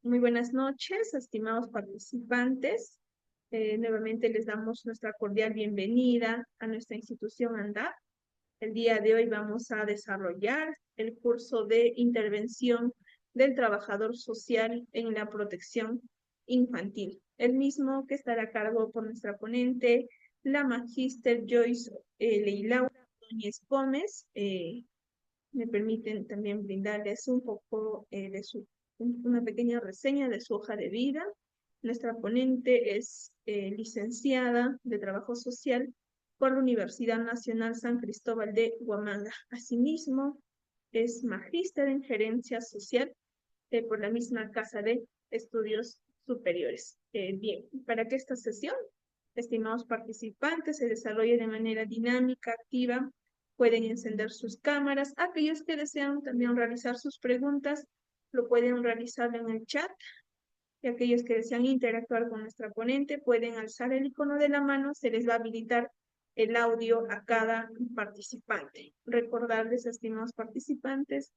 Muy buenas noches, estimados participantes. Nuevamente les damos nuestra cordial bienvenida a nuestra institución ANDAP. El día de hoy vamos a desarrollar el curso de intervención del trabajador social en la protección infantil. El mismo que estará a cargo por nuestra ponente, la magíster Joyce Leilaura Núñez Gómez. Me permiten también brindarles un poco una pequeña reseña de su hoja de vida. Nuestra ponente es licenciada de Trabajo Social por la Universidad Nacional San Cristóbal de Huamanga. Asimismo, es magíster en Gerencia Social por la misma Casa de Estudios Superiores. Bien, para que esta sesión, estimados participantes, se desarrolle de manera dinámica, activa, pueden encender sus cámaras. Aquellos que desean también realizar sus preguntas, lo pueden realizar en el chat. Y aquellos que desean interactuar con nuestra ponente, pueden alzar el icono de la mano, se les va a habilitar el audio a cada participante. Recordarles, estimados participantes,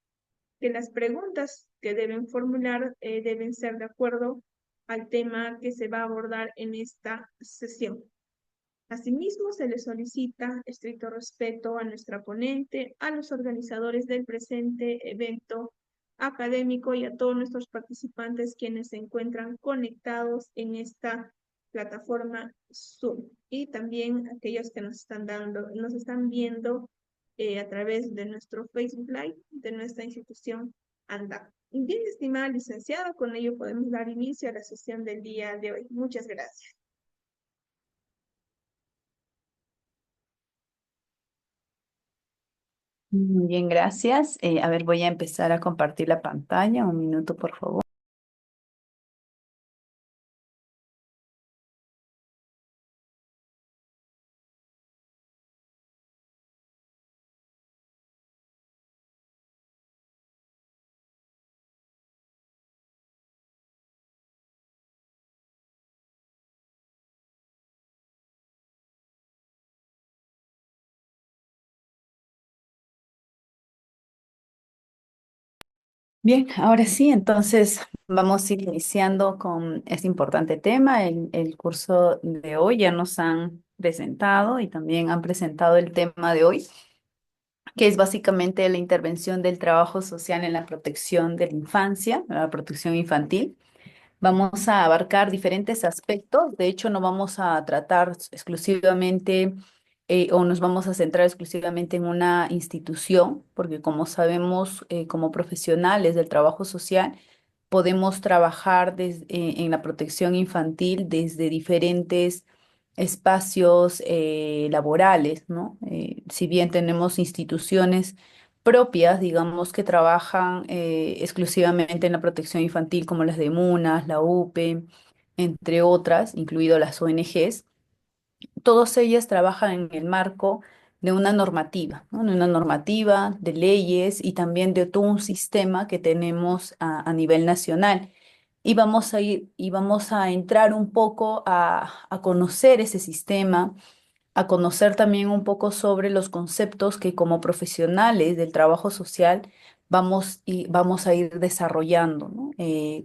que las preguntas que deben formular deben ser de acuerdo al tema que se va a abordar en esta sesión. Asimismo, se le solicita estricto respeto a nuestra ponente, a los organizadores del presente evento académico y a todos nuestros participantes quienes se encuentran conectados en esta plataforma Zoom. Y también aquellos que nos están viendo a través de nuestro Facebook Live de nuestra institución ANDAP. Bien, estimada licenciada, con ello podemos dar inicio a la sesión del día de hoy. Muchas gracias. Muy bien, gracias. A ver, voy a empezar a compartir la pantalla. Un minuto, por favor. Bien, ahora sí, entonces vamos a ir iniciando con este importante tema. El curso de hoy ya nos han presentado y también han presentado el tema de hoy, que es básicamente la intervención del trabajo social en la protección de la infancia, la protección infantil. Vamos a abarcar diferentes aspectos. De hecho, no vamos a tratar exclusivamente o nos vamos a centrar exclusivamente en una institución, porque como sabemos, como profesionales del trabajo social, podemos trabajar en la protección infantil desde diferentes espacios laborales, ¿no? Si bien tenemos instituciones propias, digamos, que trabajan exclusivamente en la protección infantil, como las de MUNAS, la UPE, entre otras, incluido las ONGs, todas ellas trabajan en el marco de una normativa, ¿no? De una normativa, de leyes y también de todo un sistema que tenemos a nivel nacional. Y vamos a entrar un poco a conocer ese sistema, a conocer también un poco sobre los conceptos que como profesionales del trabajo social vamos a ir desarrollando, ¿no?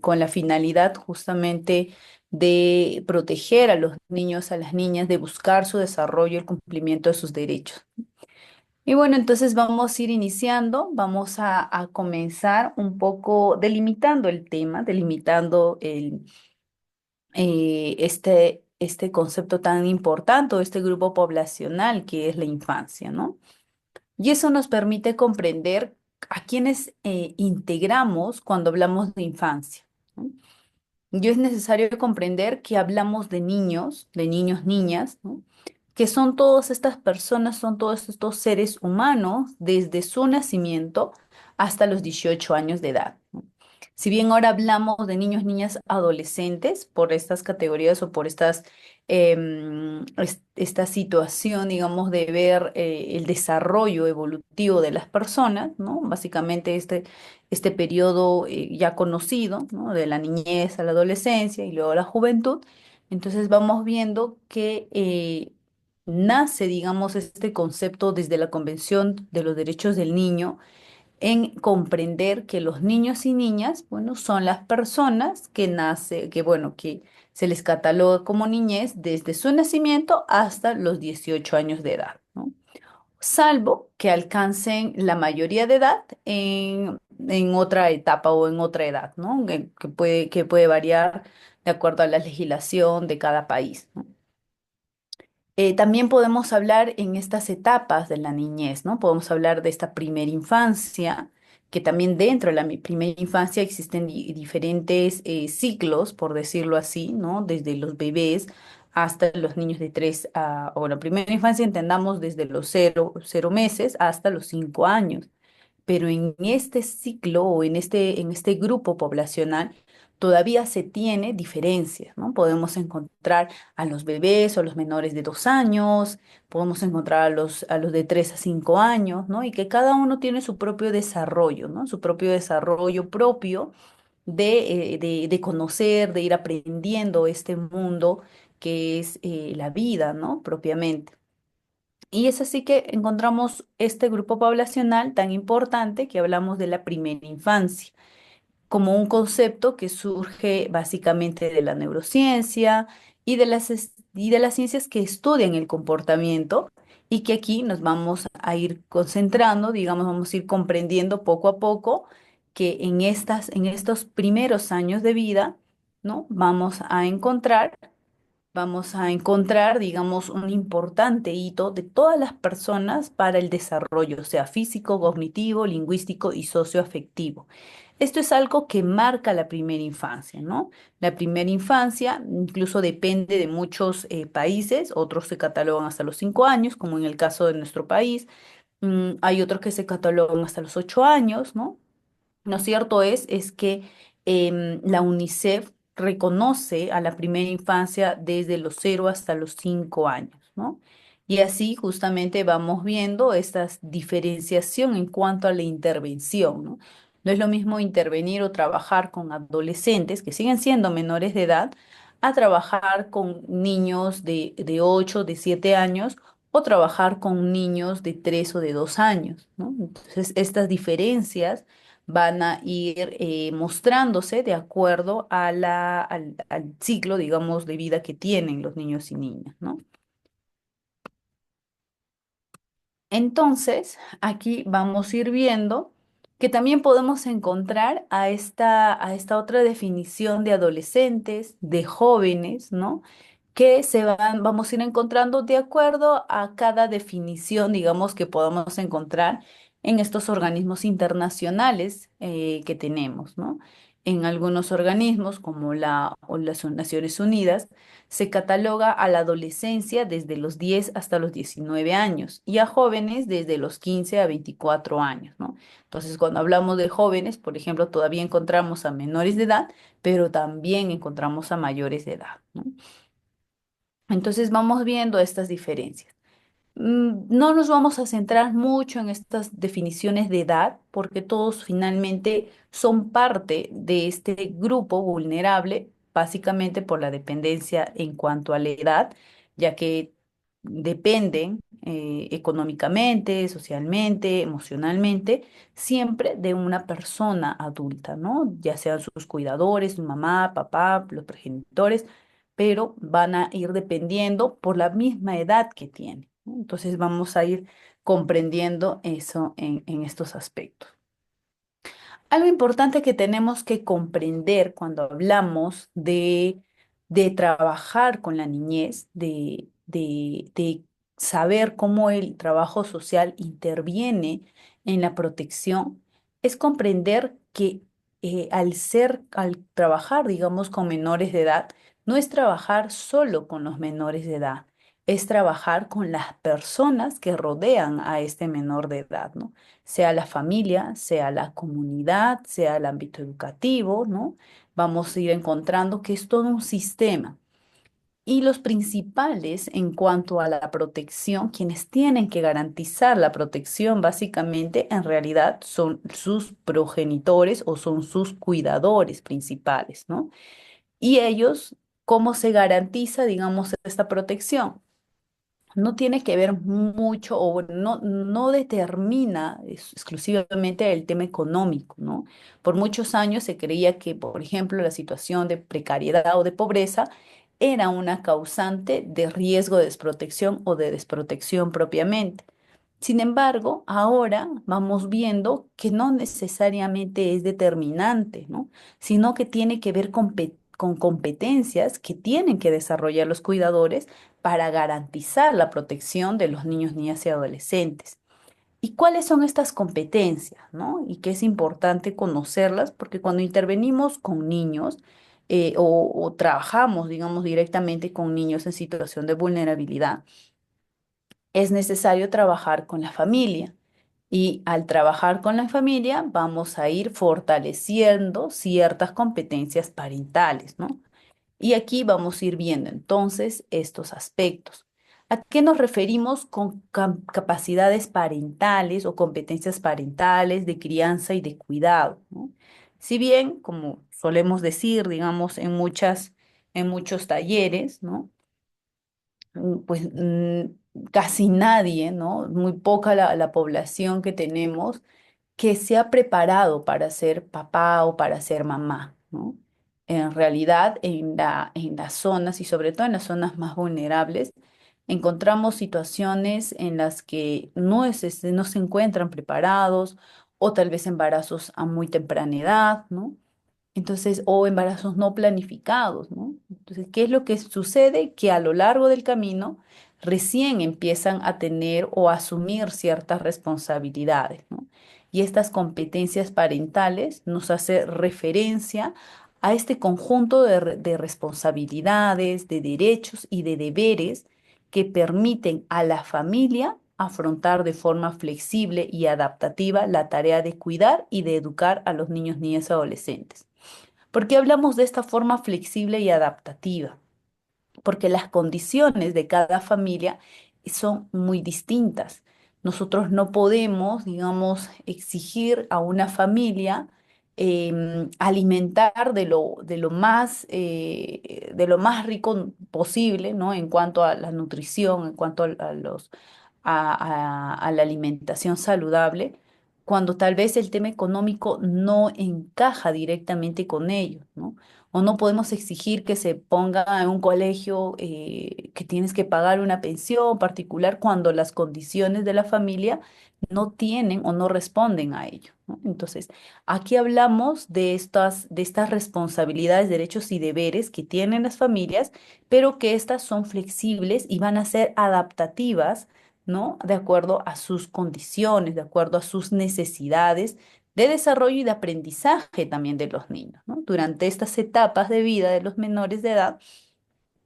Con la finalidad justamente de proteger a los niños, a las niñas, de buscar su desarrollo y el cumplimiento de sus derechos. Y bueno, entonces vamos a ir iniciando, vamos a comenzar un poco delimitando el tema, delimitando este concepto tan importante, o este grupo poblacional que es la infancia, ¿no? Y eso nos permite comprender a quiénes integramos cuando hablamos de infancia, ¿no? Y es necesario comprender que hablamos de niños, niñas, ¿no? Que son todas estas personas, son todos estos seres humanos desde su nacimiento hasta los 18 años de edad, ¿no? Si bien ahora hablamos de niños, niñas, adolescentes, por estas categorías o por esta situación, digamos, de ver el desarrollo evolutivo de las personas, ¿no? Básicamente este periodo ya conocido, ¿no? De la niñez a la adolescencia y luego a la juventud. Entonces vamos viendo que nace, digamos, este concepto desde la Convención de los Derechos del Niño, en comprender que los niños y niñas, bueno, son las personas que se les cataloga como niñez desde su nacimiento hasta los 18 años de edad, ¿no? Salvo que alcancen la mayoría de edad en otra etapa o en otra edad, ¿no? Que puede variar de acuerdo a la legislación de cada país, ¿no? También podemos hablar en estas etapas de la niñez, ¿no? Podemos hablar de esta primera infancia, que también dentro de la primera infancia existen diferentes ciclos, por decirlo así, ¿no? Desde los bebés hasta los niños de 3 o la primera infancia entendamos desde los cero meses hasta los 5 años, pero en este ciclo o en este grupo poblacional todavía se tiene diferencias, ¿no? Podemos encontrar a los bebés o los menores de 2 años, podemos encontrar a los de 3 a 5 años, ¿no? Y que cada uno tiene su propio desarrollo, ¿no? Su propio desarrollo propio de conocer, de ir aprendiendo este mundo que es la vida, ¿no? Propiamente. Y es así que encontramos este grupo poblacional tan importante que hablamos de la primera infancia, como un concepto que surge básicamente de la neurociencia y de las ciencias que estudian el comportamiento y que aquí nos vamos a ir concentrando, digamos, vamos a ir comprendiendo poco a poco que en estos primeros años de vida, ¿no? Vamos a encontrar, digamos, un importante hito de todas las personas para el desarrollo, sea físico, cognitivo, lingüístico y socioafectivo. Esto es algo que marca la primera infancia, ¿no? La primera infancia incluso depende de muchos países, otros se catalogan hasta los 5 años, como en el caso de nuestro país. Hay otros que se catalogan hasta los 8 años, ¿no? Lo cierto es que la UNICEF reconoce a la primera infancia desde los 0 hasta los 5 años, ¿no? Y así justamente vamos viendo esta diferenciación en cuanto a la intervención, ¿no? No es lo mismo intervenir o trabajar con adolescentes que siguen siendo menores de edad a trabajar con niños de 8, de 7 años o trabajar con niños de 3 o de 2 años, ¿no? Entonces, estas diferencias van a ir mostrándose de acuerdo a al ciclo, digamos, de vida que tienen los niños y niñas, ¿no? Entonces, aquí vamos a ir viendo que también podemos encontrar a esta otra definición de adolescentes, de jóvenes, ¿no? Que vamos a ir encontrando de acuerdo a cada definición, digamos, que podamos encontrar en estos organismos internacionales que tenemos, ¿no? En algunos organismos, como o las Naciones Unidas, se cataloga a la adolescencia desde los 10 hasta los 19 años y a jóvenes desde los 15 a 24 años, ¿no? Entonces, cuando hablamos de jóvenes, por ejemplo, todavía encontramos a menores de edad, pero también encontramos a mayores de edad, ¿no? Entonces, vamos viendo estas diferencias. No nos vamos a centrar mucho en estas definiciones de edad, porque todos finalmente son parte de este grupo vulnerable, básicamente por la dependencia en cuanto a la edad, ya que dependen económicamente, socialmente, emocionalmente, siempre de una persona adulta, ¿no? Ya sean sus cuidadores, mamá, papá, los progenitores, pero van a ir dependiendo por la misma edad que tienen, ¿no? Entonces vamos a ir comprendiendo eso en estos aspectos. Algo importante que tenemos que comprender cuando hablamos de trabajar con la niñez, de saber cómo el trabajo social interviene en la protección, es comprender que al trabajar, digamos, con menores de edad, no es trabajar solo con los menores de edad, es trabajar con las personas que rodean a este menor de edad, ¿no? Sea la familia, sea la comunidad, sea el ámbito educativo, ¿no? Vamos a ir encontrando que es todo un sistema. Y los principales en cuanto a la protección, quienes tienen que garantizar la protección básicamente en realidad son sus progenitores o son sus cuidadores principales, ¿no? Y ellos, ¿cómo se garantiza, digamos, esta protección? no tiene que ver mucho o bueno, no determina exclusivamente el tema económico, ¿no? Por muchos años se creía que, por ejemplo, la situación de precariedad o de pobreza era una causante de riesgo de desprotección o de desprotección propiamente. Sin embargo, ahora vamos viendo que no necesariamente es determinante, ¿no? Sino que tiene que ver con competencias que tienen que desarrollar los cuidadores para garantizar la protección de los niños, niñas y adolescentes. ¿Y cuáles son estas competencias, no? Y que es importante conocerlas porque cuando intervenimos con niños o trabajamos, digamos, directamente con niños en situación de vulnerabilidad, es necesario trabajar con la familia. Y al trabajar con la familia vamos a ir fortaleciendo ciertas competencias parentales, ¿no? Y aquí vamos a ir viendo entonces estos aspectos. ¿A qué nos referimos con capacidades parentales o competencias parentales de crianza y de cuidado, ¿no? Si bien, como solemos decir, digamos, en muchos talleres, ¿no? Pues casi nadie, ¿no? Muy poca la población que tenemos que se ha preparado para ser papá o para ser mamá, ¿no? En realidad, en las zonas y sobre todo en las zonas más vulnerables, encontramos situaciones en las que no se encuentran preparados o tal vez embarazos a muy temprana edad, ¿no? Entonces, o embarazos no planificados, ¿no? Entonces, ¿qué es lo que sucede? Que a lo largo del camino recién empiezan a tener o a asumir ciertas responsabilidades, ¿no? Y estas competencias parentales nos hace referencia a este conjunto de responsabilidades, de derechos y de deberes que permiten a la familia afrontar de forma flexible y adaptativa la tarea de cuidar y de educar a los niños, niñas y adolescentes. ¿Por qué hablamos de esta forma flexible y adaptativa? Porque las condiciones de cada familia son muy distintas. Nosotros no podemos, digamos, exigir a una familia alimentar de lo más rico posible, ¿no? En cuanto a la nutrición, en cuanto a la alimentación saludable, cuando tal vez el tema económico no encaja directamente con ello, ¿no? O no podemos exigir que se ponga en un colegio que tienes que pagar una pensión particular cuando las condiciones de la familia no tienen o no responden a ello, ¿no? Entonces, aquí hablamos de estas responsabilidades, derechos y deberes que tienen las familias, pero que estas son flexibles y van a ser adaptativas, ¿no? De acuerdo a sus condiciones, de acuerdo a sus necesidades de desarrollo y de aprendizaje también de los niños, ¿no? Durante estas etapas de vida de los menores de edad,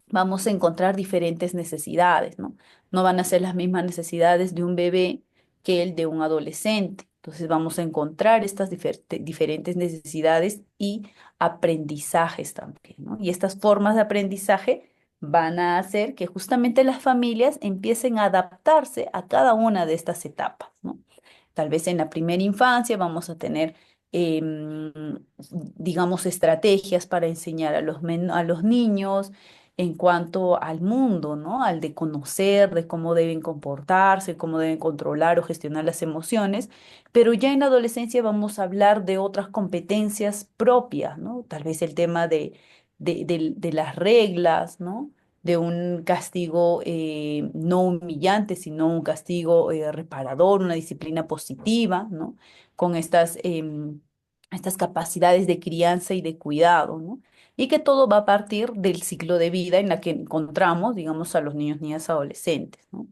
vamos a encontrar diferentes necesidades, ¿no? No van a ser las mismas necesidades de un bebé que el de un adolescente. Entonces vamos a encontrar estas diferentes necesidades y aprendizajes también, ¿no? Y estas formas de aprendizaje van a hacer que justamente las familias empiecen a adaptarse a cada una de estas etapas, ¿no? Tal vez en la primera infancia vamos a tener, em, digamos, estrategias para enseñar a los niños en cuanto al mundo, ¿no? Al de conocer, de cómo deben comportarse, cómo deben controlar o gestionar las emociones, pero ya en la adolescencia vamos a hablar de otras competencias propias, ¿no? Tal vez el tema de las reglas, ¿no? De un castigo no humillante, sino un castigo reparador, una disciplina positiva, ¿no? Con estas capacidades de crianza y de cuidado, ¿no? Y que todo va a partir del ciclo de vida en la que encontramos, digamos, a los niños, niñas, adolescentes, ¿no?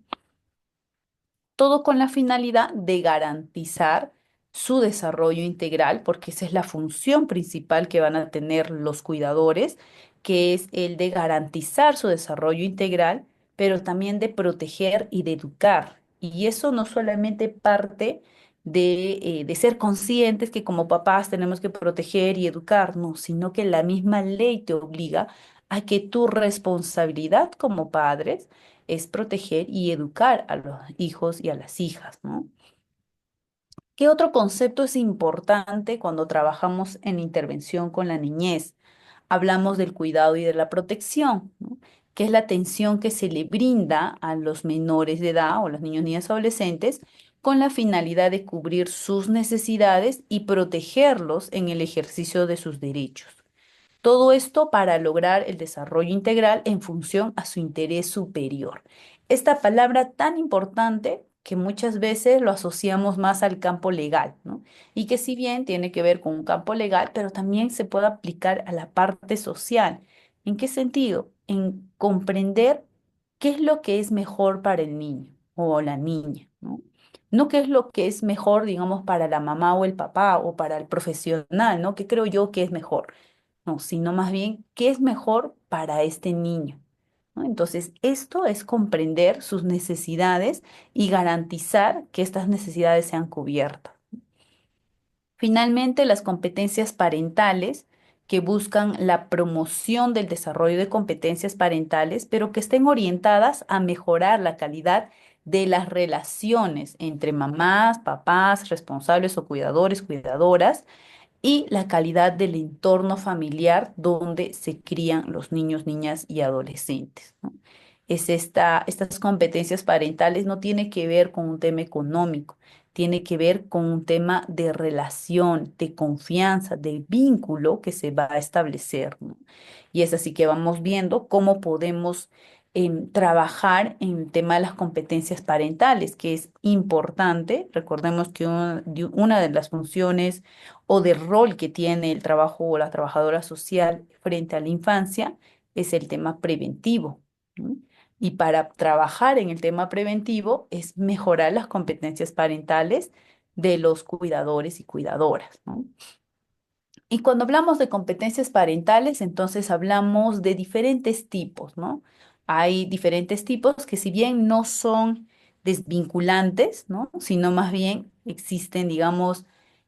Todo con la finalidad de garantizar su desarrollo integral, porque esa es la función principal que van a tener los cuidadores, que es el de garantizar su desarrollo integral, pero también de proteger y de educar. Y eso no solamente parte de ser conscientes que como papás tenemos que proteger y educar, no, sino que la misma ley te obliga a que tu responsabilidad como padres es proteger y educar a los hijos y a las hijas, ¿no? ¿Qué otro concepto es importante cuando trabajamos en intervención con la niñez? Hablamos del cuidado y de la protección, ¿no? que es la atención que se le brinda a los menores de edad o los niños, niñas, adolescentes, con la finalidad de cubrir sus necesidades y protegerlos en el ejercicio de sus derechos. Todo esto para lograr el desarrollo integral en función a su interés superior. Esta palabra tan importante que muchas veces lo asociamos más al campo legal, ¿no? Y que si bien tiene que ver con un campo legal, pero también se puede aplicar a la parte social. ¿En qué sentido? En comprender qué es lo que es mejor para el niño o la niña, ¿no? No qué es lo que es mejor, digamos, para la mamá o el papá o para el profesional, ¿no? ¿Qué creo yo que es mejor? No, sino más bien qué es mejor para este niño, ¿no? Entonces, esto es comprender sus necesidades y garantizar que estas necesidades sean cubiertas. Finalmente, las competencias parentales que buscan la promoción del desarrollo de competencias parentales, pero que estén orientadas a mejorar la calidad de las relaciones entre mamás, papás, responsables o cuidadores, cuidadoras y la calidad del entorno familiar donde se crían los niños, niñas y adolescentes, ¿no? Estas competencias parentales no tiene que ver con un tema económico, tiene que ver con un tema de relación, de confianza, de vínculo que se va a establecer, ¿no? Y es así que vamos viendo cómo podemos trabajar en el tema de las competencias parentales, que es importante. Recordemos que una de las funciones o del rol que tiene el trabajo o la trabajadora social frente a la infancia es el tema preventivo, ¿no? Y para trabajar en el tema preventivo es mejorar las competencias parentales de los cuidadores y cuidadoras, ¿no? Y cuando hablamos de competencias parentales, entonces hablamos de diferentes tipos, ¿no? Hay diferentes tipos que si bien no son desvinculantes, ¿no? Sino más bien existen, digamos,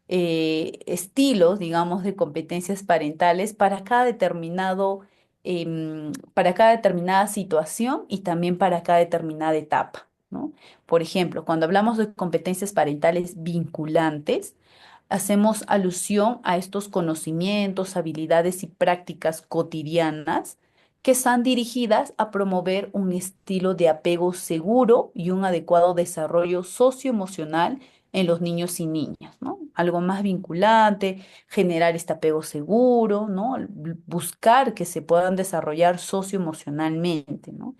estilos, digamos, de competencias parentales para cada determinada situación y también para cada determinada etapa, ¿no? Por ejemplo, cuando hablamos de competencias parentales vinculantes, hacemos alusión a estos conocimientos, habilidades y prácticas cotidianas que están dirigidas a promover un estilo de apego seguro y un adecuado desarrollo socioemocional en los niños y niñas, ¿no? Algo más vinculante, generar este apego seguro, ¿no? Buscar que se puedan desarrollar socioemocionalmente, ¿no?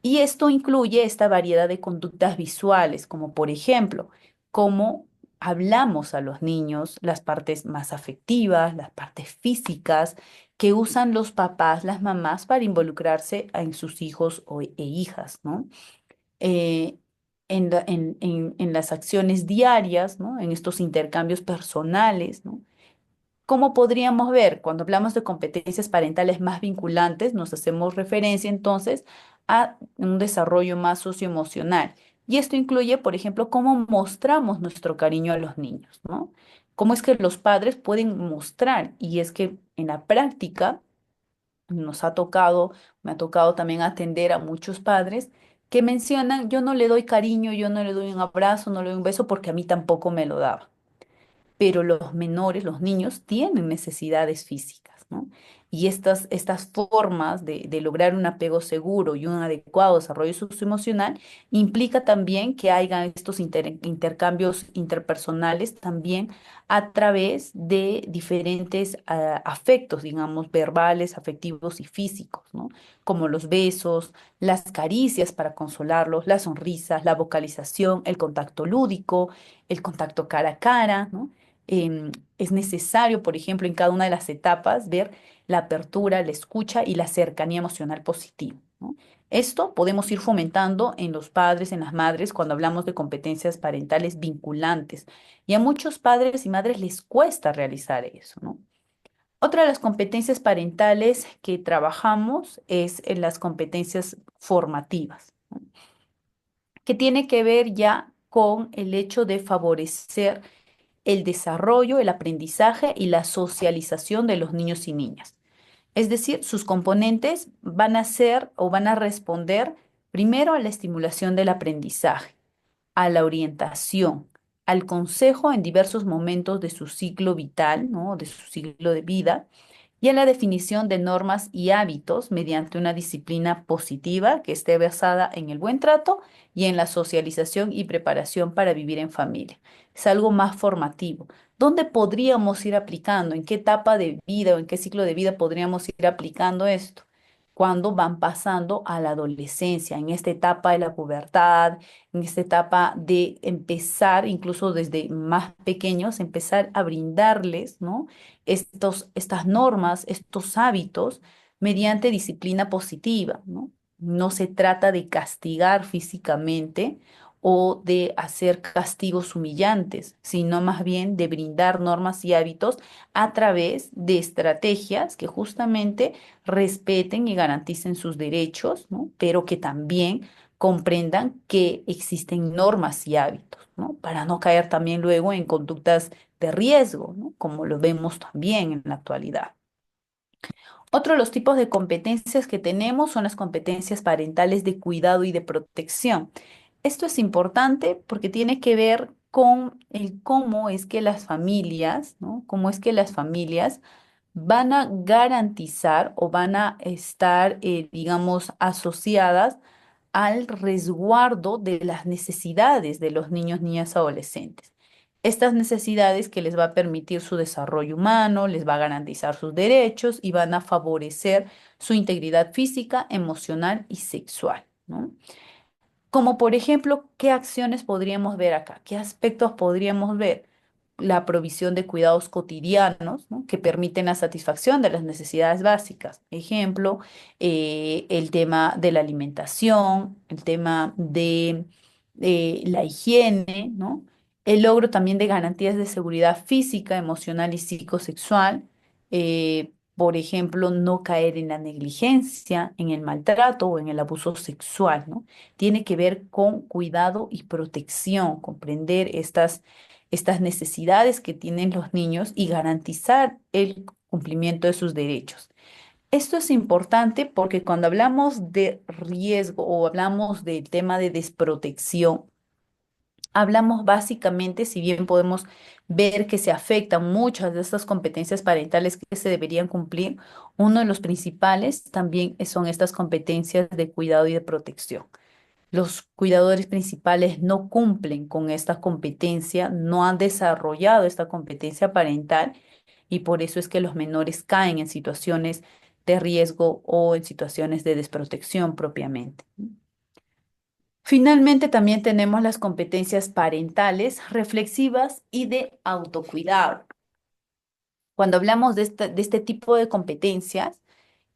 Y esto incluye esta variedad de conductas visuales, como por ejemplo, cómo hablamos a los niños, las partes más afectivas, las partes físicas que usan los papás, las mamás para involucrarse en sus hijos e hijas, ¿no? Eh, en las acciones diarias, ¿no? En estos intercambios personales, ¿no? ¿Cómo podríamos ver? Cuando hablamos de competencias parentales más vinculantes, nos hacemos referencia entonces a un desarrollo más socioemocional. Y esto incluye, por ejemplo, cómo mostramos nuestro cariño a los niños, ¿no? Cómo es que los padres pueden mostrar. Y es que en la práctica me ha tocado también atender a muchos padres que mencionan, yo no le doy cariño, yo no le doy un abrazo, no le doy un beso porque a mí tampoco me lo daba, pero los menores, los niños, tienen necesidades físicas, ¿no? Y estas formas de lograr un apego seguro y un adecuado desarrollo socioemocional implica también que haya estos intercambios interpersonales también a través de diferentes afectos, digamos, verbales, afectivos y físicos, ¿no? Como los besos, las caricias para consolarlos, las sonrisas, la vocalización, el contacto lúdico, el contacto cara a cara, ¿no? Es necesario, por ejemplo, en cada una de las etapas ver la apertura, la escucha y la cercanía emocional positiva, ¿no? Esto podemos ir fomentando en los padres, en las madres, cuando hablamos de competencias parentales vinculantes. Y a muchos padres y madres les cuesta realizar eso, ¿no? Otra de las competencias parentales que trabajamos es en las competencias formativas, ¿no? Que tiene que ver ya con el hecho de favorecer el desarrollo, el aprendizaje y la socialización de los niños y niñas. Es decir, sus componentes van a ser o van a responder primero a la estimulación del aprendizaje, a la orientación, al consejo en diversos momentos de su ciclo vital, ¿no? De su ciclo de vida, y en la definición de normas y hábitos mediante una disciplina positiva que esté basada en el buen trato y en la socialización y preparación para vivir en familia. Es algo más formativo. ¿Dónde podríamos ir aplicando? ¿En qué etapa de vida o en qué ciclo de vida podríamos ir aplicando esto? Cuando van pasando a la adolescencia, en esta etapa de la pubertad, en esta etapa de empezar, incluso desde más pequeños, empezar a brindarles, ¿no? Estas normas, estos hábitos, mediante disciplina positiva, ¿no? No se trata de castigar físicamente o de hacer castigos humillantes, sino más bien de brindar normas y hábitos a través de estrategias que justamente respeten y garanticen sus derechos, ¿no? Pero que también comprendan que existen normas y hábitos, ¿no? Para no caer también luego en conductas de riesgo, ¿no? Como lo vemos también en la actualidad. Otro de los tipos de competencias que tenemos son las competencias parentales de cuidado y de protección. Esto es importante porque tiene que ver con el cómo es que las familias, ¿no? Cómo es que las familias van a garantizar o van a estar, digamos, asociadas al resguardo de las necesidades de los niños, niñas, adolescentes. Estas necesidades que les va a permitir su desarrollo humano, les va a garantizar sus derechos y van a favorecer su integridad física, emocional y sexual, ¿no? Como por ejemplo, ¿qué acciones podríamos ver acá? ¿Qué aspectos podríamos ver? La provisión de cuidados cotidianos, ¿no? Que permiten la satisfacción de las necesidades básicas. Ejemplo, el tema de la alimentación, el tema de la higiene, ¿no? El logro también de garantías de seguridad física, emocional y psicosexual. Por ejemplo, no caer en la negligencia, en el maltrato o en el abuso sexual, ¿no? Tiene que ver con cuidado y protección, comprender estas necesidades que tienen los niños y garantizar el cumplimiento de sus derechos. Esto es importante porque cuando hablamos de riesgo o hablamos del tema de desprotección, hablamos básicamente, si bien podemos ver que se afectan muchas de estas competencias parentales que se deberían cumplir, uno de los principales también son estas competencias de cuidado y de protección. Los cuidadores principales no cumplen con esta competencia, no han desarrollado esta competencia parental y por eso es que los menores caen en situaciones de riesgo o en situaciones de desprotección propiamente. Finalmente, también tenemos las competencias parentales, reflexivas y de autocuidado. Cuando hablamos de este tipo de competencias,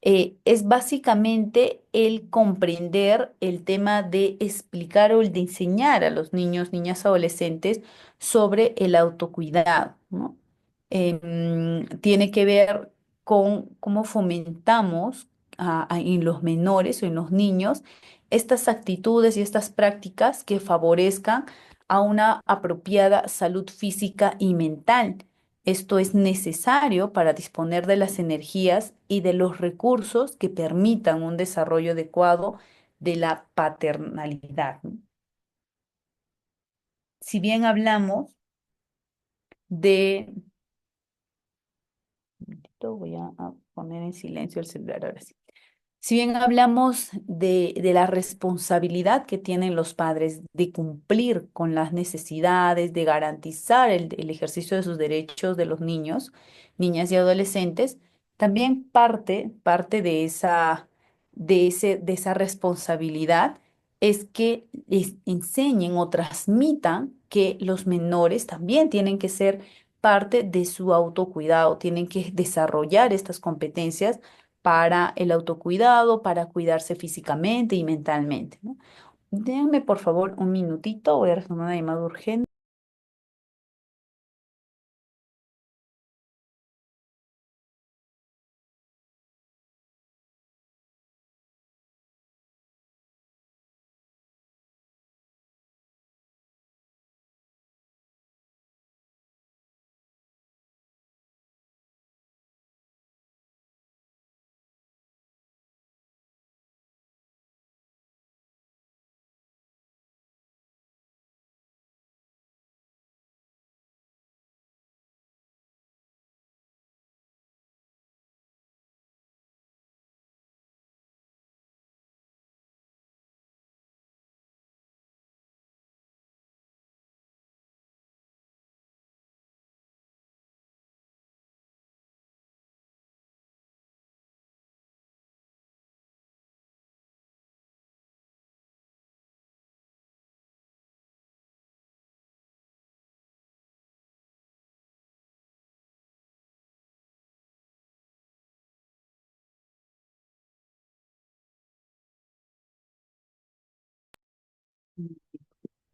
es básicamente el comprender el tema de explicar o el de enseñar a los niños, niñas, adolescentes sobre el autocuidado, ¿no? Tiene que ver con cómo fomentamos en los menores o en los niños estas actitudes y estas prácticas que favorezcan a una apropiada salud física y mental. Esto es necesario para disponer de las energías y de los recursos que permitan un desarrollo adecuado de la paternalidad, ¿no? Si bien hablamos de... Un momentito, voy a poner en silencio el celular ahora sí. Si bien hablamos de la responsabilidad que tienen los padres de cumplir con las necesidades, de garantizar el ejercicio de sus derechos de los niños, niñas y adolescentes, también parte de esa responsabilidad es que les enseñen o transmitan que los menores también tienen que ser parte de su autocuidado, tienen que desarrollar estas competencias para el autocuidado, para cuidarse físicamente y mentalmente, ¿no? Déjenme por favor un minutito, voy a responder una llamada urgente.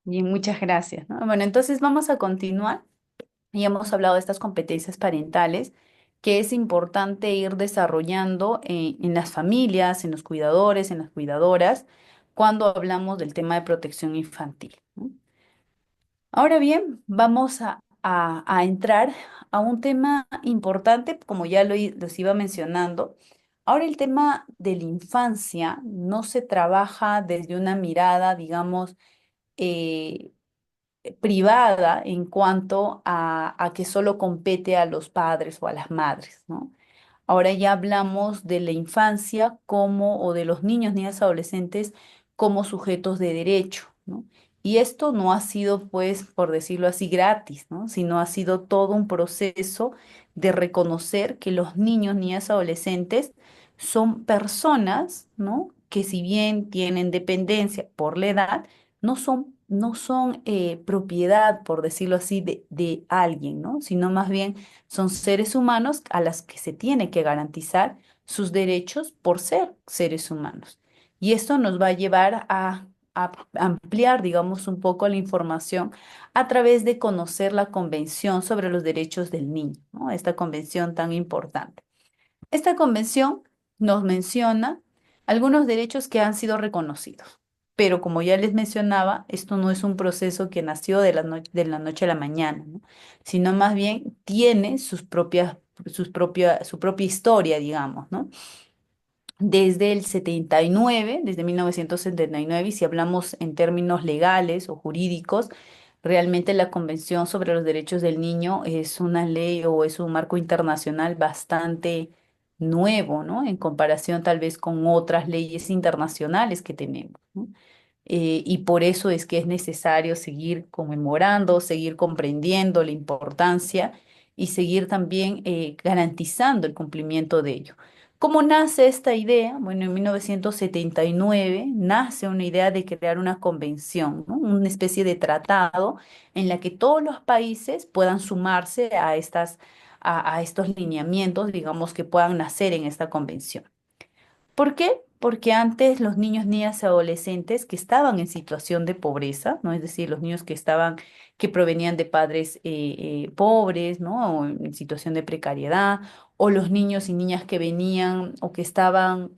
Bien, muchas gracias, ¿no? Bueno, entonces vamos a continuar. Ya hemos hablado de estas competencias parentales que es importante ir desarrollando en las familias, en los cuidadores, en las cuidadoras, cuando hablamos del tema de protección infantil, ¿no? Ahora bien, vamos a entrar a un tema importante, como ya los iba mencionando. Ahora el tema de la infancia no se trabaja desde una mirada, digamos, eh, privada en cuanto a que solo compete a los padres o a las madres, ¿no? Ahora ya hablamos de la infancia como, o de los niños, niñas, adolescentes como sujetos de derecho, ¿no? Y esto no ha sido, pues, por decirlo así, gratis, ¿no? Sino ha sido todo un proceso de reconocer que los niños, niñas, adolescentes son personas, ¿no? Que si bien tienen dependencia por la edad, no son propiedad, por decirlo así, de alguien, ¿no? Sino más bien son seres humanos a las que se tiene que garantizar sus derechos por ser seres humanos. Y esto nos va a llevar a ampliar, digamos, un poco la información a través de conocer la Convención sobre los Derechos del Niño, ¿no? Esta convención tan importante. Esta convención nos menciona algunos derechos que han sido reconocidos, pero como ya les mencionaba, esto no es un proceso que nació de la noche a la mañana, ¿no? Sino más bien tiene su propia historia, digamos, ¿no? Desde el 79, desde 1979, y si hablamos en términos legales o jurídicos, realmente la Convención sobre los Derechos del Niño es una ley o es un marco internacional bastante nuevo, ¿no? En comparación tal vez con otras leyes internacionales que tenemos, ¿no? Y por eso es que es necesario seguir conmemorando, seguir comprendiendo la importancia y seguir también garantizando el cumplimiento de ello. ¿Cómo nace esta idea? Bueno, en 1979 nace una idea de crear una convención, ¿no? Una especie de tratado en la que todos los países puedan sumarse a estos lineamientos, digamos, que puedan nacer en esta convención. ¿Por qué? Porque antes los niños, niñas y adolescentes que estaban en situación de pobreza, ¿no? Es decir, los niños que provenían de padres pobres, ¿no? O en situación de precariedad, o los niños y niñas que venían o que estaban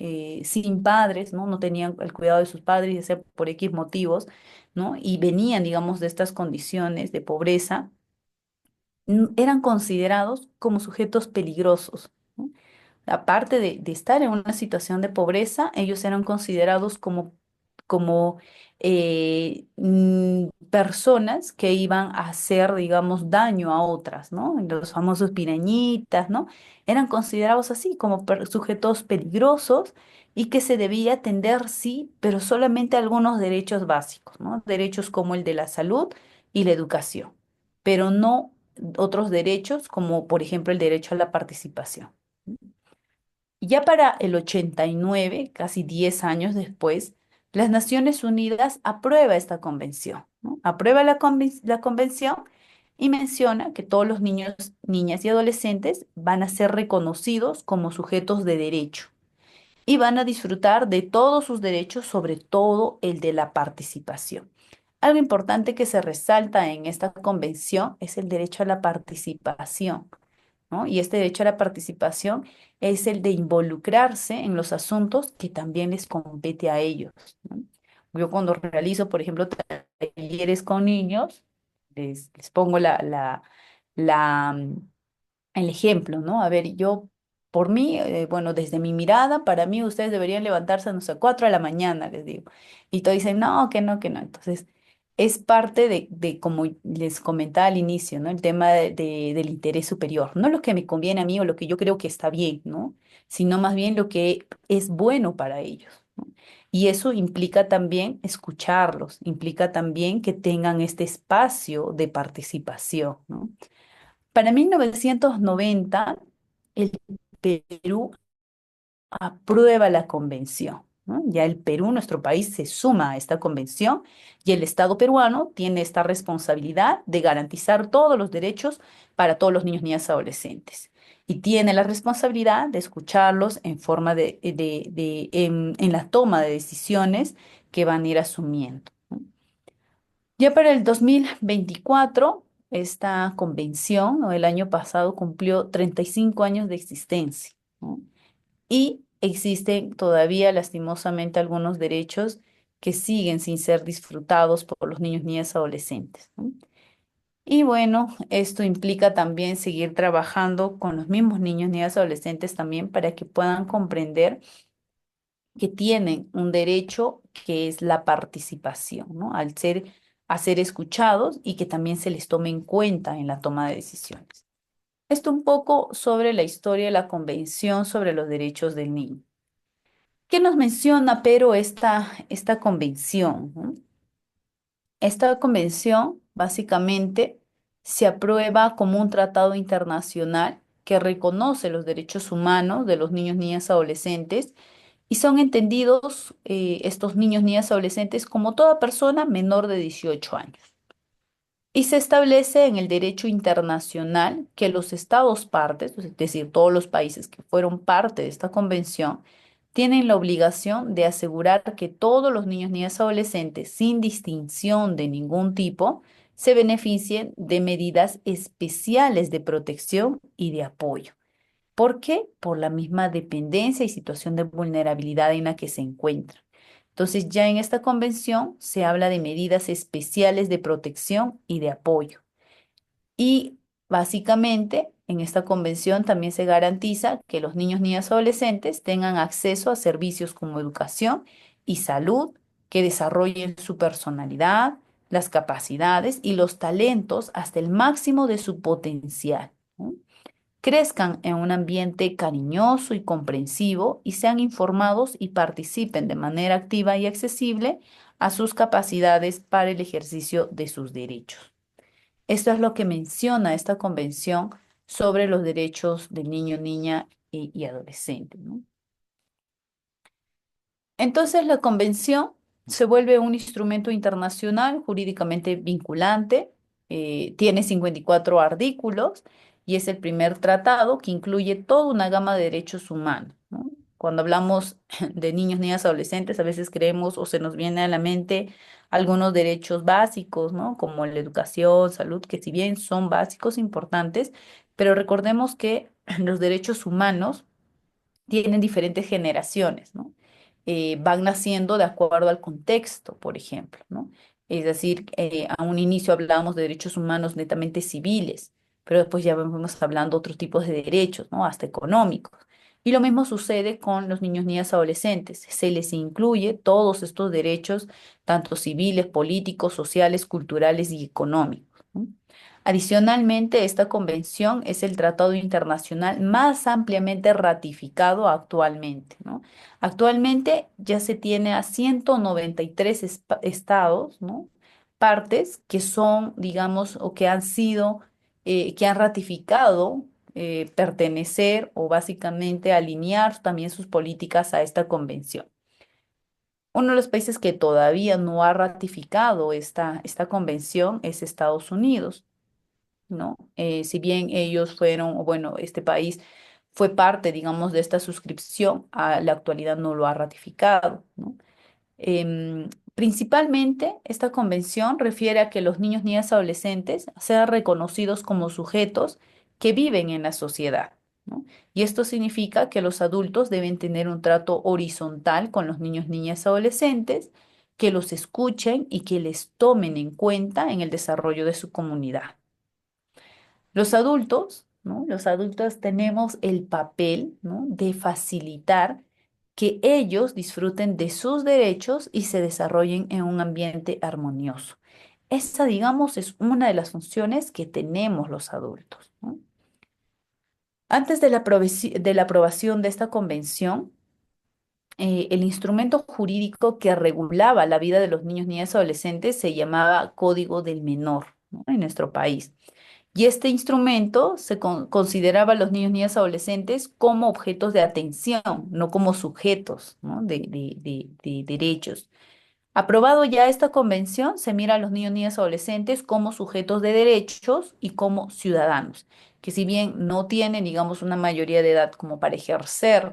sin padres, ¿no? No tenían el cuidado de sus padres, ya sea por X motivos, ¿no? Y venían, digamos, de estas condiciones de pobreza, eran considerados como sujetos peligrosos, ¿no? Aparte de estar en una situación de pobreza, ellos eran considerados como personas que iban a hacer, digamos, daño a otras, ¿no? Los famosos pirañitas, ¿no? Eran considerados así, como sujetos peligrosos y que se debía atender, sí, pero solamente algunos derechos básicos, ¿no? Derechos como el de la salud y la educación, pero no otros derechos como, por ejemplo, el derecho a la participación. Ya para el 89, casi 10 años después, las Naciones Unidas aprueba esta convención, ¿no? Aprueba la convención y menciona que todos los niños, niñas y adolescentes van a ser reconocidos como sujetos de derecho y van a disfrutar de todos sus derechos, sobre todo el de la participación. Algo importante que se resalta en esta convención es el derecho a la participación, ¿no? Y este derecho a la participación es el de involucrarse en los asuntos que también les compete a ellos, ¿no? Yo cuando realizo, por ejemplo, talleres con niños, les pongo la, el ejemplo, ¿no? A ver, yo, por mí, bueno, desde mi mirada, para mí ustedes deberían levantarse, no sé, 4 de la mañana, les digo. Y todos dicen, no, que no, que no. Entonces, es parte como les comentaba al inicio, ¿no? El tema del interés superior. No lo que me conviene a mí o lo que yo creo que está bien, ¿no? Sino más bien lo que es bueno para ellos, ¿no? Y eso implica también escucharlos, implica también que tengan este espacio de participación, ¿no? Para 1990, el Perú aprueba la convención, ¿no? Ya el Perú, nuestro país, se suma a esta convención y el Estado peruano tiene esta responsabilidad de garantizar todos los derechos para todos los niños, niñas y adolescentes. Y tiene la responsabilidad de escucharlos en forma en la toma de decisiones que van a ir asumiendo, ¿no? Ya para el 2024, esta convención, ¿no? El año pasado cumplió 35 años de existencia, ¿no? Y existen todavía lastimosamente algunos derechos que siguen sin ser disfrutados por los niños, niñas, adolescentes, ¿no? Y bueno, esto implica también seguir trabajando con los mismos niños, niñas, adolescentes también para que puedan comprender que tienen un derecho que es la participación, ¿no? A ser escuchados y que también se les tome en cuenta en la toma de decisiones. Esto un poco sobre la historia de la Convención sobre los Derechos del Niño. ¿Qué nos menciona, pero esta convención, ¿no? Esta convención básicamente se aprueba como un tratado internacional que reconoce los derechos humanos de los niños, niñas, adolescentes y son entendidos estos niños, niñas, adolescentes como toda persona menor de 18 años. Y se establece en el derecho internacional que los estados partes, es decir, todos los países que fueron parte de esta convención, tienen la obligación de asegurar que todos los niños, niñas, adolescentes, sin distinción de ningún tipo, se beneficien de medidas especiales de protección y de apoyo. ¿Por qué? Por la misma dependencia y situación de vulnerabilidad en la que se encuentran. Entonces, ya en esta convención se habla de medidas especiales de protección y de apoyo. Y básicamente, en esta convención también se garantiza que los niños, niñas, adolescentes tengan acceso a servicios como educación y salud que desarrollen su personalidad, las capacidades y los talentos hasta el máximo de su potencial, ¿no? Crezcan en un ambiente cariñoso y comprensivo y sean informados y participen de manera activa y accesible a sus capacidades para el ejercicio de sus derechos. Esto es lo que menciona esta convención sobre los derechos del niño, niña y adolescente, ¿no? Entonces, la convención se vuelve un instrumento internacional jurídicamente vinculante, tiene 54 artículos y es el primer tratado que incluye toda una gama de derechos humanos, ¿no? Cuando hablamos de niños, niñas, adolescentes, a veces creemos o se nos viene a la mente algunos derechos básicos, ¿no? Como la educación, salud, que si bien son básicos, importantes, pero recordemos que los derechos humanos tienen diferentes generaciones, ¿no? Van naciendo de acuerdo al contexto, por ejemplo, ¿no? Es decir, a un inicio hablábamos de derechos humanos netamente civiles, pero después ya vamos hablando de otros tipos de derechos, ¿no? Hasta económicos. Y lo mismo sucede con los niños, niñas, adolescentes. Se les incluye todos estos derechos, tanto civiles, políticos, sociales, culturales y económicos, ¿no? Adicionalmente, esta convención es el tratado internacional más ampliamente ratificado actualmente, ¿no? Actualmente ya se tiene a 193 estados, ¿no? Partes que son, digamos, o que han sido, que han ratificado pertenecer o básicamente alinear también sus políticas a esta convención. Uno de los países que todavía no ha ratificado esta convención es Estados Unidos, ¿no? Si bien ellos fueron, o bueno, este país fue parte, digamos, de esta suscripción, a la actualidad no lo ha ratificado, ¿no? Principalmente, esta convención refiere a que los niños, niñas, adolescentes sean reconocidos como sujetos que viven en la sociedad, ¿no? Y esto significa que los adultos deben tener un trato horizontal con los niños, niñas, adolescentes, que los escuchen y que les tomen en cuenta en el desarrollo de su comunidad. Los adultos, ¿no? Los adultos tenemos el papel, ¿no? De facilitar que ellos disfruten de sus derechos y se desarrollen en un ambiente armonioso. Esa, digamos, es una de las funciones que tenemos los adultos, ¿no? Antes de de la aprobación de esta convención, el instrumento jurídico que regulaba la vida de los niños, niñas y adolescentes se llamaba Código del Menor, ¿no? En nuestro país. Y este instrumento se consideraba a los niños, niñas, adolescentes como objetos de atención, no como sujetos, ¿no? De derechos. Aprobado ya esta convención, se mira a los niños, niñas, adolescentes como sujetos de derechos y como ciudadanos, que si bien no tienen, digamos, una mayoría de edad como para ejercer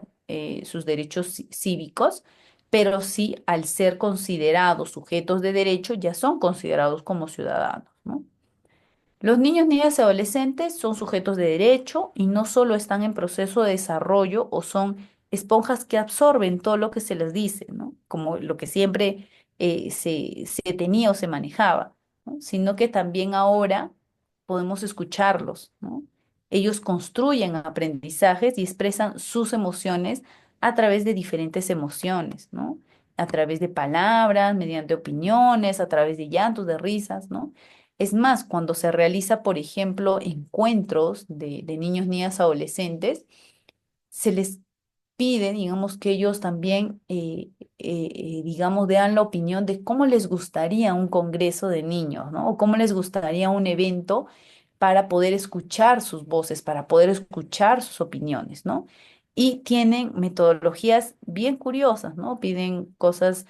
sus derechos cívicos, pero sí al ser considerados sujetos de derecho ya son considerados como ciudadanos, ¿no? Los niños, niñas y adolescentes son sujetos de derecho y no solo están en proceso de desarrollo o son esponjas que absorben todo lo que se les dice, ¿no? Como lo que siempre se tenía o se manejaba, ¿no? Sino que también ahora podemos escucharlos, ¿no? Ellos construyen aprendizajes y expresan sus emociones a través de diferentes emociones, ¿no? A través de palabras, mediante opiniones, a través de llantos, de risas, ¿no? Es más, cuando se realiza, por ejemplo, encuentros de niños, niñas, adolescentes, se les pide, digamos, que ellos también, digamos, den la opinión de cómo les gustaría un congreso de niños, ¿no? O cómo les gustaría un evento para poder escuchar sus voces, para poder escuchar sus opiniones, ¿no? Y tienen metodologías bien curiosas, ¿no? Piden cosas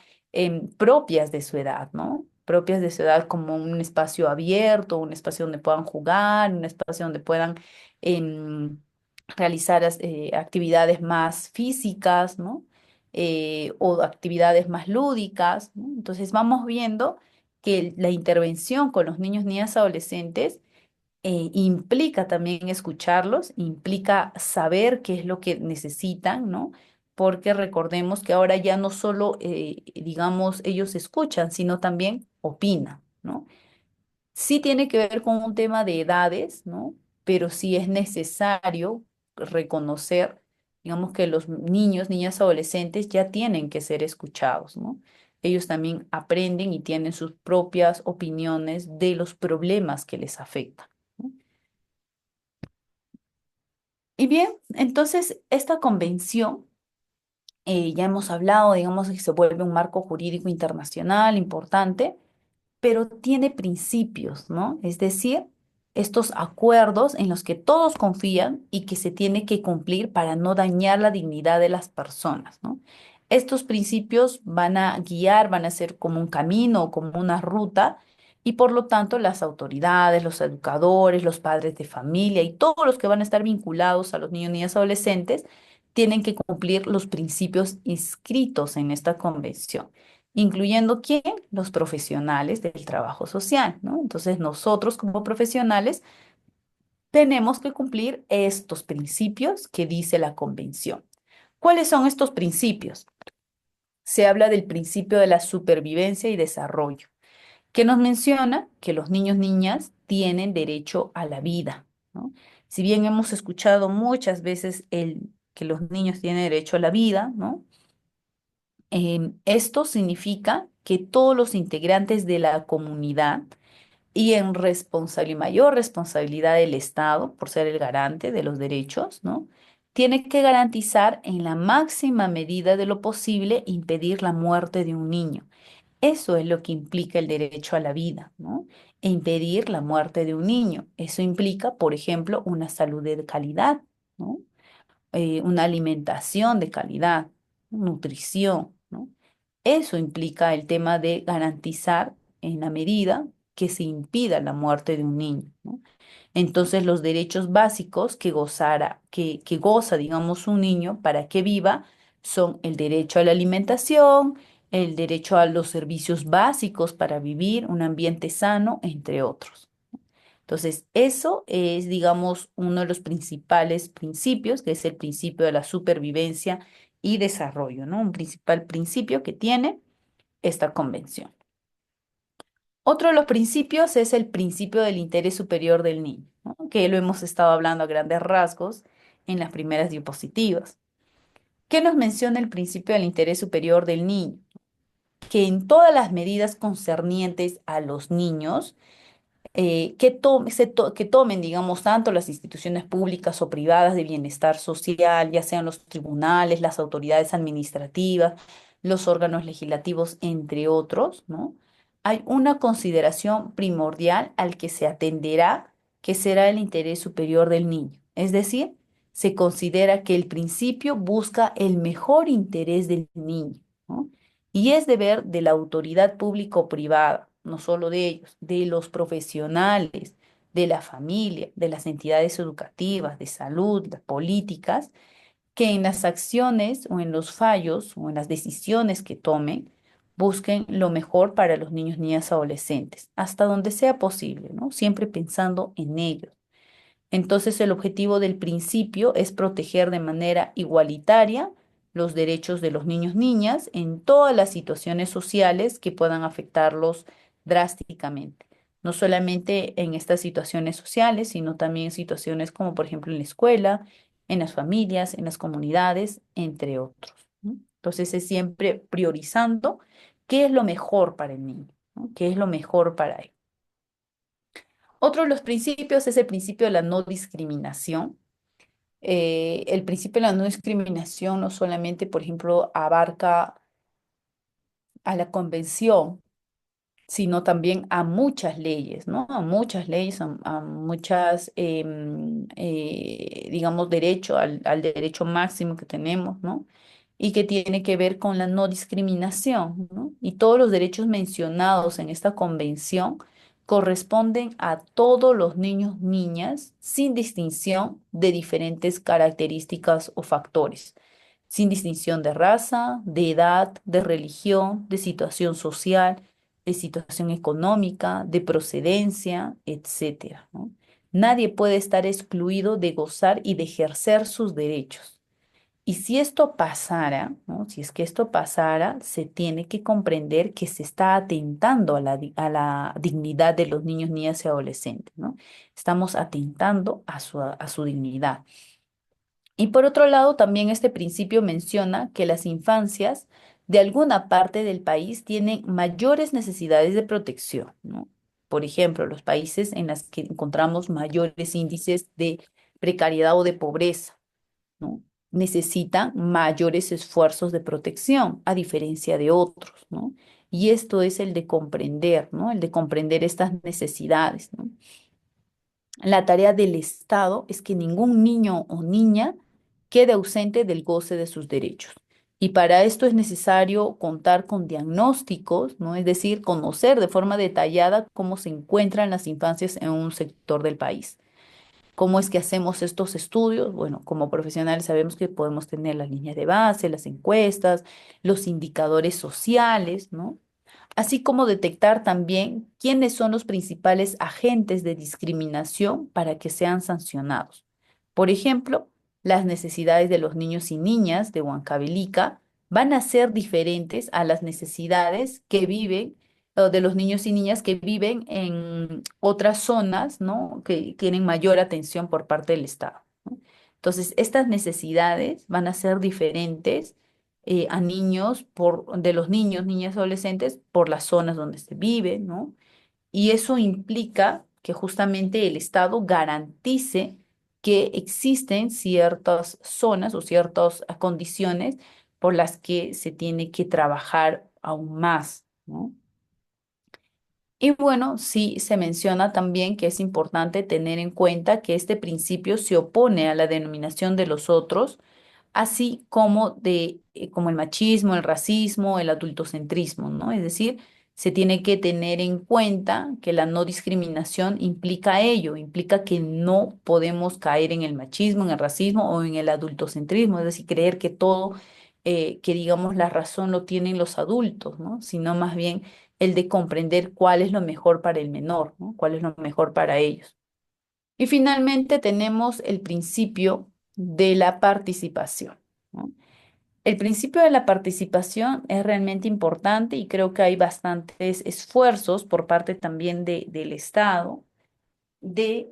propias de su edad, ¿no? Propias de su edad como un espacio abierto, un espacio donde puedan jugar, un espacio donde puedan em, realizar actividades más físicas, ¿no? O actividades más lúdicas, ¿no? Entonces vamos viendo que la intervención con los niños, niñas, adolescentes implica también escucharlos, implica saber qué es lo que necesitan, ¿no? Porque recordemos que ahora ya no solo, digamos, ellos escuchan, sino también opinan, ¿no? Sí tiene que ver con un tema de edades, ¿no? Pero sí es necesario reconocer, digamos, que los niños, niñas, adolescentes ya tienen que ser escuchados, ¿no? Ellos también aprenden y tienen sus propias opiniones de los problemas que les afectan, ¿no? Y bien, entonces esta convención, ya hemos hablado, digamos, que se vuelve un marco jurídico internacional importante, pero tiene principios, ¿no? Es decir, estos acuerdos en los que todos confían y que se tiene que cumplir para no dañar la dignidad de las personas, ¿no? Estos principios van a guiar, van a ser como un camino, como una ruta, y por lo tanto las autoridades, los educadores, los padres de familia y todos los que van a estar vinculados a los niños, niñas, adolescentes, tienen que cumplir los principios inscritos en esta convención. ¿Incluyendo quién? Los profesionales del trabajo social, ¿no? Entonces nosotros como profesionales tenemos que cumplir estos principios que dice la convención. ¿Cuáles son estos principios? Se habla del principio de la supervivencia y desarrollo, que nos menciona que los niños, niñas tienen derecho a la vida, ¿no? Si bien hemos escuchado muchas veces que los niños tienen derecho a la vida, ¿no? Esto significa que todos los integrantes de la comunidad y en mayor responsabilidad del Estado, por ser el garante de los derechos, ¿no? Tiene que garantizar en la máxima medida de lo posible impedir la muerte de un niño. Eso es lo que implica el derecho a la vida, ¿no? E impedir la muerte de un niño. Eso implica, por ejemplo, una salud de calidad, ¿no? Una alimentación de calidad, nutrición, ¿no? Eso implica el tema de garantizar en la medida que se impida la muerte de un niño, ¿no? Entonces, los derechos básicos que goza, digamos, un niño para que viva son el derecho a la alimentación, el derecho a los servicios básicos para vivir, un ambiente sano, entre otros. Entonces, eso es, digamos, uno de los principales principios, que es el principio de la supervivencia y desarrollo, ¿no? Un principal principio que tiene esta convención. Otro de los principios es el principio del interés superior del niño, ¿no? Que lo hemos estado hablando a grandes rasgos en las primeras diapositivas. ¿Qué nos menciona el principio del interés superior del niño? Que en todas las medidas concernientes a los niños, que tomen, digamos, tanto las instituciones públicas o privadas de bienestar social, ya sean los tribunales, las autoridades administrativas, los órganos legislativos, entre otros, ¿no? Hay una consideración primordial al que se atenderá, que será el interés superior del niño. Es decir, se considera que el principio busca el mejor interés del niño, ¿no? Y es deber de la autoridad pública o privada, no solo de ellos, de los profesionales, de la familia, de las entidades educativas, de salud, las políticas, que en las acciones o en los fallos o en las decisiones que tomen, busquen lo mejor para los niños, niñas, adolescentes, hasta donde sea posible, ¿no? Siempre pensando en ellos. Entonces, el objetivo del principio es proteger de manera igualitaria los derechos de los niños, niñas en todas las situaciones sociales que puedan afectarlos drásticamente. No solamente en estas situaciones sociales, sino también en situaciones como, por ejemplo, en la escuela, en las familias, en las comunidades, entre otros, ¿no? Entonces, es siempre priorizando qué es lo mejor para el niño, ¿no? ¿Qué es lo mejor para él? Otro de los principios es el principio de la no discriminación. El principio de la no discriminación no solamente, por ejemplo, abarca a la convención, sino también a muchas leyes, ¿no? A muchas leyes, a muchas, digamos, derecho, al derecho máximo que tenemos, ¿no? Y que tiene que ver con la no discriminación, ¿no? Y todos los derechos mencionados en esta convención corresponden a todos los niños, niñas, sin distinción de diferentes características o factores, sin distinción de raza, de edad, de religión, de situación social, de situación económica, de procedencia, etcétera, ¿no? Nadie puede estar excluido de gozar y de ejercer sus derechos. Y si esto pasara, ¿no? Si es que esto pasara, se tiene que comprender que se está atentando a la dignidad de los niños, niñas y adolescentes, ¿no? Estamos atentando a su dignidad. Y por otro lado, también este principio menciona que las infancias de alguna parte del país tienen mayores necesidades de protección, ¿no? Por ejemplo, los países en los que encontramos mayores índices de precariedad o de pobreza, ¿no? Necesitan mayores esfuerzos de protección, a diferencia de otros, ¿no? Y esto es el de comprender, ¿no? El de comprender estas necesidades, ¿no? La tarea del Estado es que ningún niño o niña quede ausente del goce de sus derechos. Y para esto es necesario contar con diagnósticos, ¿no? Es decir, conocer de forma detallada cómo se encuentran las infancias en un sector del país. ¿Cómo es que hacemos estos estudios? Bueno, como profesionales sabemos que podemos tener las líneas de base, las encuestas, los indicadores sociales, ¿no? Así como detectar también quiénes son los principales agentes de discriminación para que sean sancionados. Por ejemplo, las necesidades de los niños y niñas de Huancavelica van a ser diferentes a las necesidades que viven o de los niños y niñas que viven en otras zonas, ¿no? Que tienen mayor atención por parte del Estado, ¿no? Entonces, estas necesidades van a ser diferentes a niños de los niños, niñas, adolescentes por las zonas donde se vive, ¿no? Y eso implica que justamente el Estado garantice que existen ciertas zonas o ciertas condiciones por las que se tiene que trabajar aún más, ¿no? Y bueno, sí se menciona también que es importante tener en cuenta que este principio se opone a la denominación de los otros, así como como el machismo, el racismo, el adultocentrismo, ¿no? Es decir, se tiene que tener en cuenta que la no discriminación implica ello, implica que no podemos caer en el machismo, en el racismo o en el adultocentrismo, es decir, creer que todo, que digamos la razón lo tienen los adultos, ¿no? Sino más bien el de comprender cuál es lo mejor para el menor, ¿no? Cuál es lo mejor para ellos. Y finalmente tenemos el principio de la participación, ¿no? El principio de la participación es realmente importante y creo que hay bastantes esfuerzos por parte también del Estado de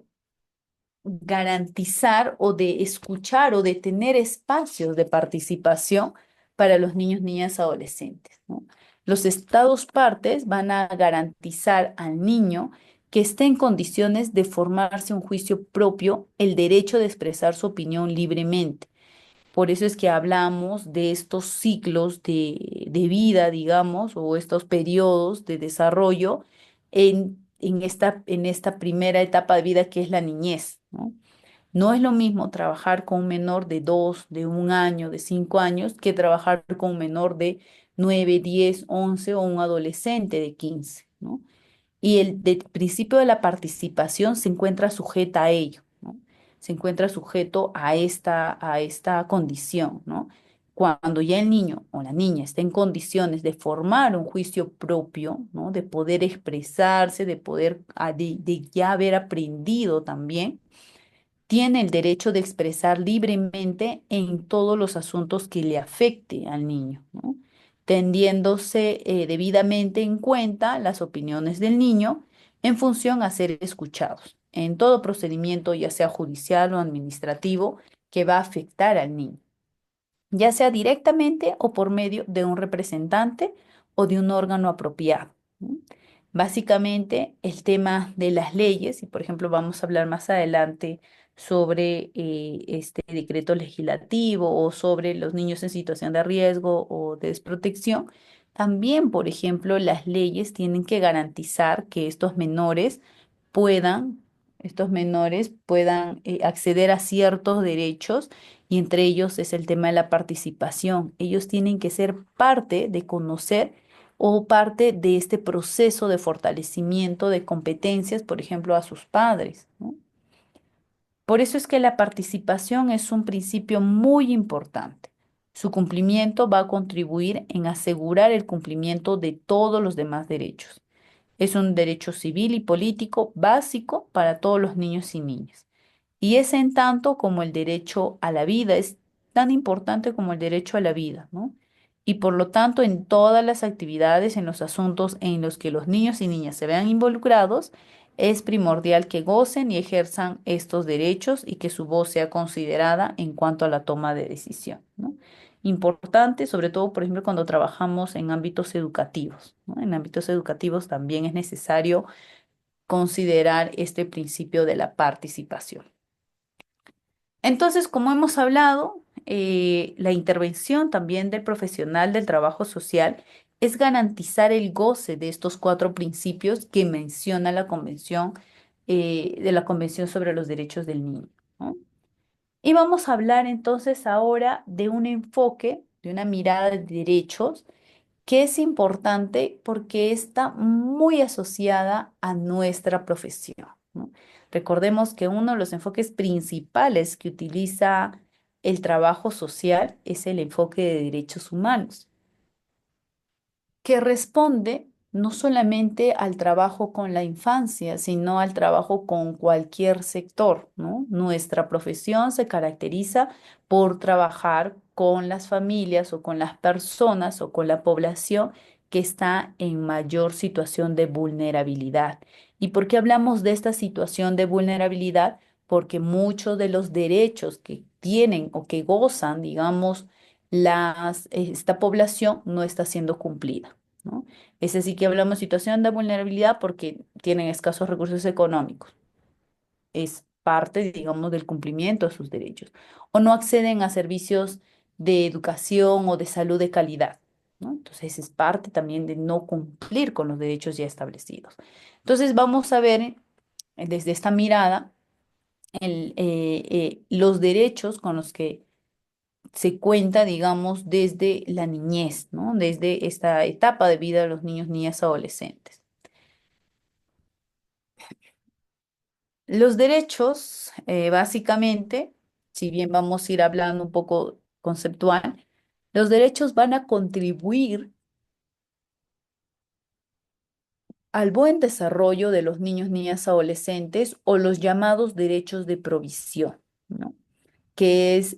garantizar o de escuchar o de tener espacios de participación para los niños, niñas, adolescentes, ¿no? Los estados partes van a garantizar al niño que esté en condiciones de formarse un juicio propio, el derecho de expresar su opinión libremente. Por eso es que hablamos de estos ciclos de vida, digamos, o estos periodos de desarrollo en esta primera etapa de vida que es la niñez, ¿no? No es lo mismo trabajar con un menor de 2, de 1 año, de 5 años, que trabajar con un menor de 9, 10, 11 o un adolescente de 15, ¿no? Y el principio de la participación se encuentra sujeta a ello, ¿no? se encuentra sujeto a esta condición, ¿no? Cuando ya el niño o la niña está en condiciones de formar un juicio propio, ¿no? De poder expresarse, de poder, de ya haber aprendido también, tiene el derecho de expresar libremente en todos los asuntos que le afecte al niño, ¿no? Tendiéndose debidamente en cuenta las opiniones del niño en función a ser escuchados en todo procedimiento, ya sea judicial o administrativo, que va a afectar al niño, ya sea directamente o por medio de un representante o de un órgano apropiado, ¿no? Básicamente, el tema de las leyes, y por ejemplo vamos a hablar más adelante sobre este decreto legislativo o sobre los niños en situación de riesgo o de desprotección, también, por ejemplo, las leyes tienen que garantizar que puedan, estos menores puedan acceder a ciertos derechos y entre ellos es el tema de la participación. Ellos tienen que ser parte de conocer o parte de este proceso de fortalecimiento de competencias, por ejemplo, a sus padres, ¿no? Por eso es que la participación es un principio muy importante. Su cumplimiento va a contribuir en asegurar el cumplimiento de todos los demás derechos. Es un derecho civil y político básico para todos los niños y niñas. Y es en tanto como el derecho a la vida, es tan importante como el derecho a la vida, ¿no? Y por lo tanto, en todas las actividades, en los asuntos en los que los niños y niñas se vean involucrados, es primordial que gocen y ejerzan estos derechos y que su voz sea considerada en cuanto a la toma de decisión, ¿no? Importante, sobre todo, por ejemplo, cuando trabajamos en ámbitos educativos, ¿no? En ámbitos educativos también es necesario considerar este principio de la participación. Entonces, como hemos hablado, la intervención también del profesional del trabajo social es garantizar el goce de estos cuatro principios que menciona la Convención, de la Convención sobre los Derechos del Niño, ¿no? Y vamos a hablar entonces ahora de un enfoque, de una mirada de derechos que es importante porque está muy asociada a nuestra profesión, ¿no? Recordemos que uno de los enfoques principales que utiliza el trabajo social es el enfoque de derechos humanos, que responde no solamente al trabajo con la infancia, sino al trabajo con cualquier sector, ¿no? Nuestra profesión se caracteriza por trabajar con las familias o con las personas o con la población que está en mayor situación de vulnerabilidad. ¿Y por qué hablamos de esta situación de vulnerabilidad? Porque muchos de los derechos que tienen o que gozan, digamos, esta población no está siendo cumplida, ¿no? Es así que hablamos de situación de vulnerabilidad porque tienen escasos recursos económicos. Es parte, digamos, del cumplimiento de sus derechos. O no acceden a servicios de educación o de salud de calidad, ¿no? Entonces es parte también de no cumplir con los derechos ya establecidos. Entonces vamos a ver desde esta mirada los derechos con los que se cuenta, digamos, desde la niñez, ¿no? Desde esta etapa de vida de los niños, niñas, adolescentes. Los derechos, básicamente, si bien vamos a ir hablando un poco conceptual, los derechos van a contribuir al buen desarrollo de los niños, niñas, adolescentes o los llamados derechos de provisión, ¿no? Que es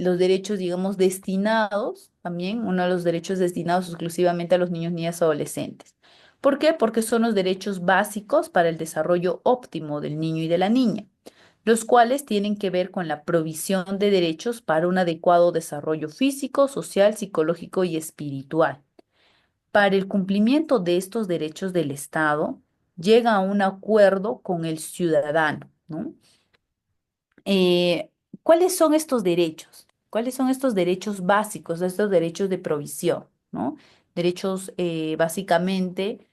los derechos, digamos, destinados, también uno de los derechos destinados exclusivamente a los niños, niñas, adolescentes. ¿Por qué? Porque son los derechos básicos para el desarrollo óptimo del niño y de la niña, los cuales tienen que ver con la provisión de derechos para un adecuado desarrollo físico, social, psicológico y espiritual. Para el cumplimiento de estos derechos del Estado, llega a un acuerdo con el ciudadano, ¿no? eh, ¿Cuáles son estos derechos? ¿Cuáles son estos derechos básicos, estos derechos de provisión, ¿no? Derechos básicamente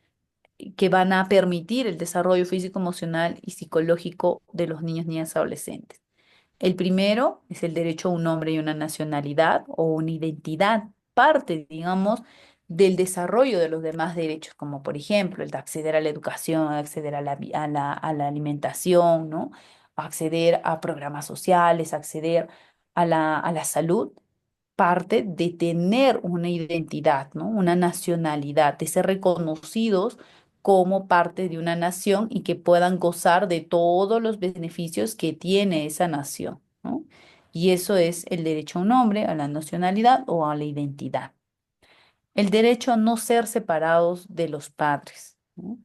que van a permitir el desarrollo físico, emocional y psicológico de los niños, niñas, adolescentes. El primero es el derecho a un nombre y una nacionalidad o una identidad, parte, digamos, del desarrollo de los demás derechos, como por ejemplo el de acceder a la educación, acceder a la alimentación, ¿no? acceder a programas sociales, acceder a la salud, parte de tener una identidad, ¿no? Una nacionalidad, de ser reconocidos como parte de una nación y que puedan gozar de todos los beneficios que tiene esa nación, ¿no? Y eso es el derecho a un nombre, a la nacionalidad o a la identidad. El derecho a no ser separados de los padres, ¿no?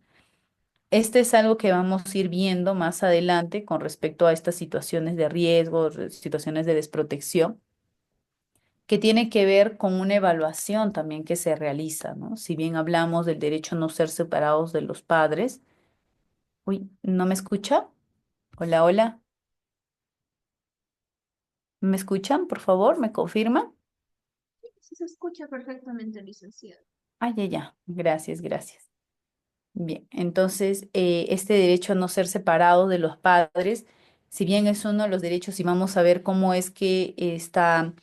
Este es algo que vamos a ir viendo más adelante con respecto a estas situaciones de riesgo, situaciones de desprotección, que tiene que ver con una evaluación también que se realiza, ¿no? Si bien hablamos del derecho a no ser separados de los padres. Uy, ¿no me escucha? Hola, hola. ¿Me escuchan, por favor? ¿Me confirman? Sí, se escucha perfectamente, licenciado. Ah, ya, ya. Gracias, gracias. Bien, entonces, este derecho a no ser separado de los padres, si bien es uno de los derechos y vamos a ver cómo es que está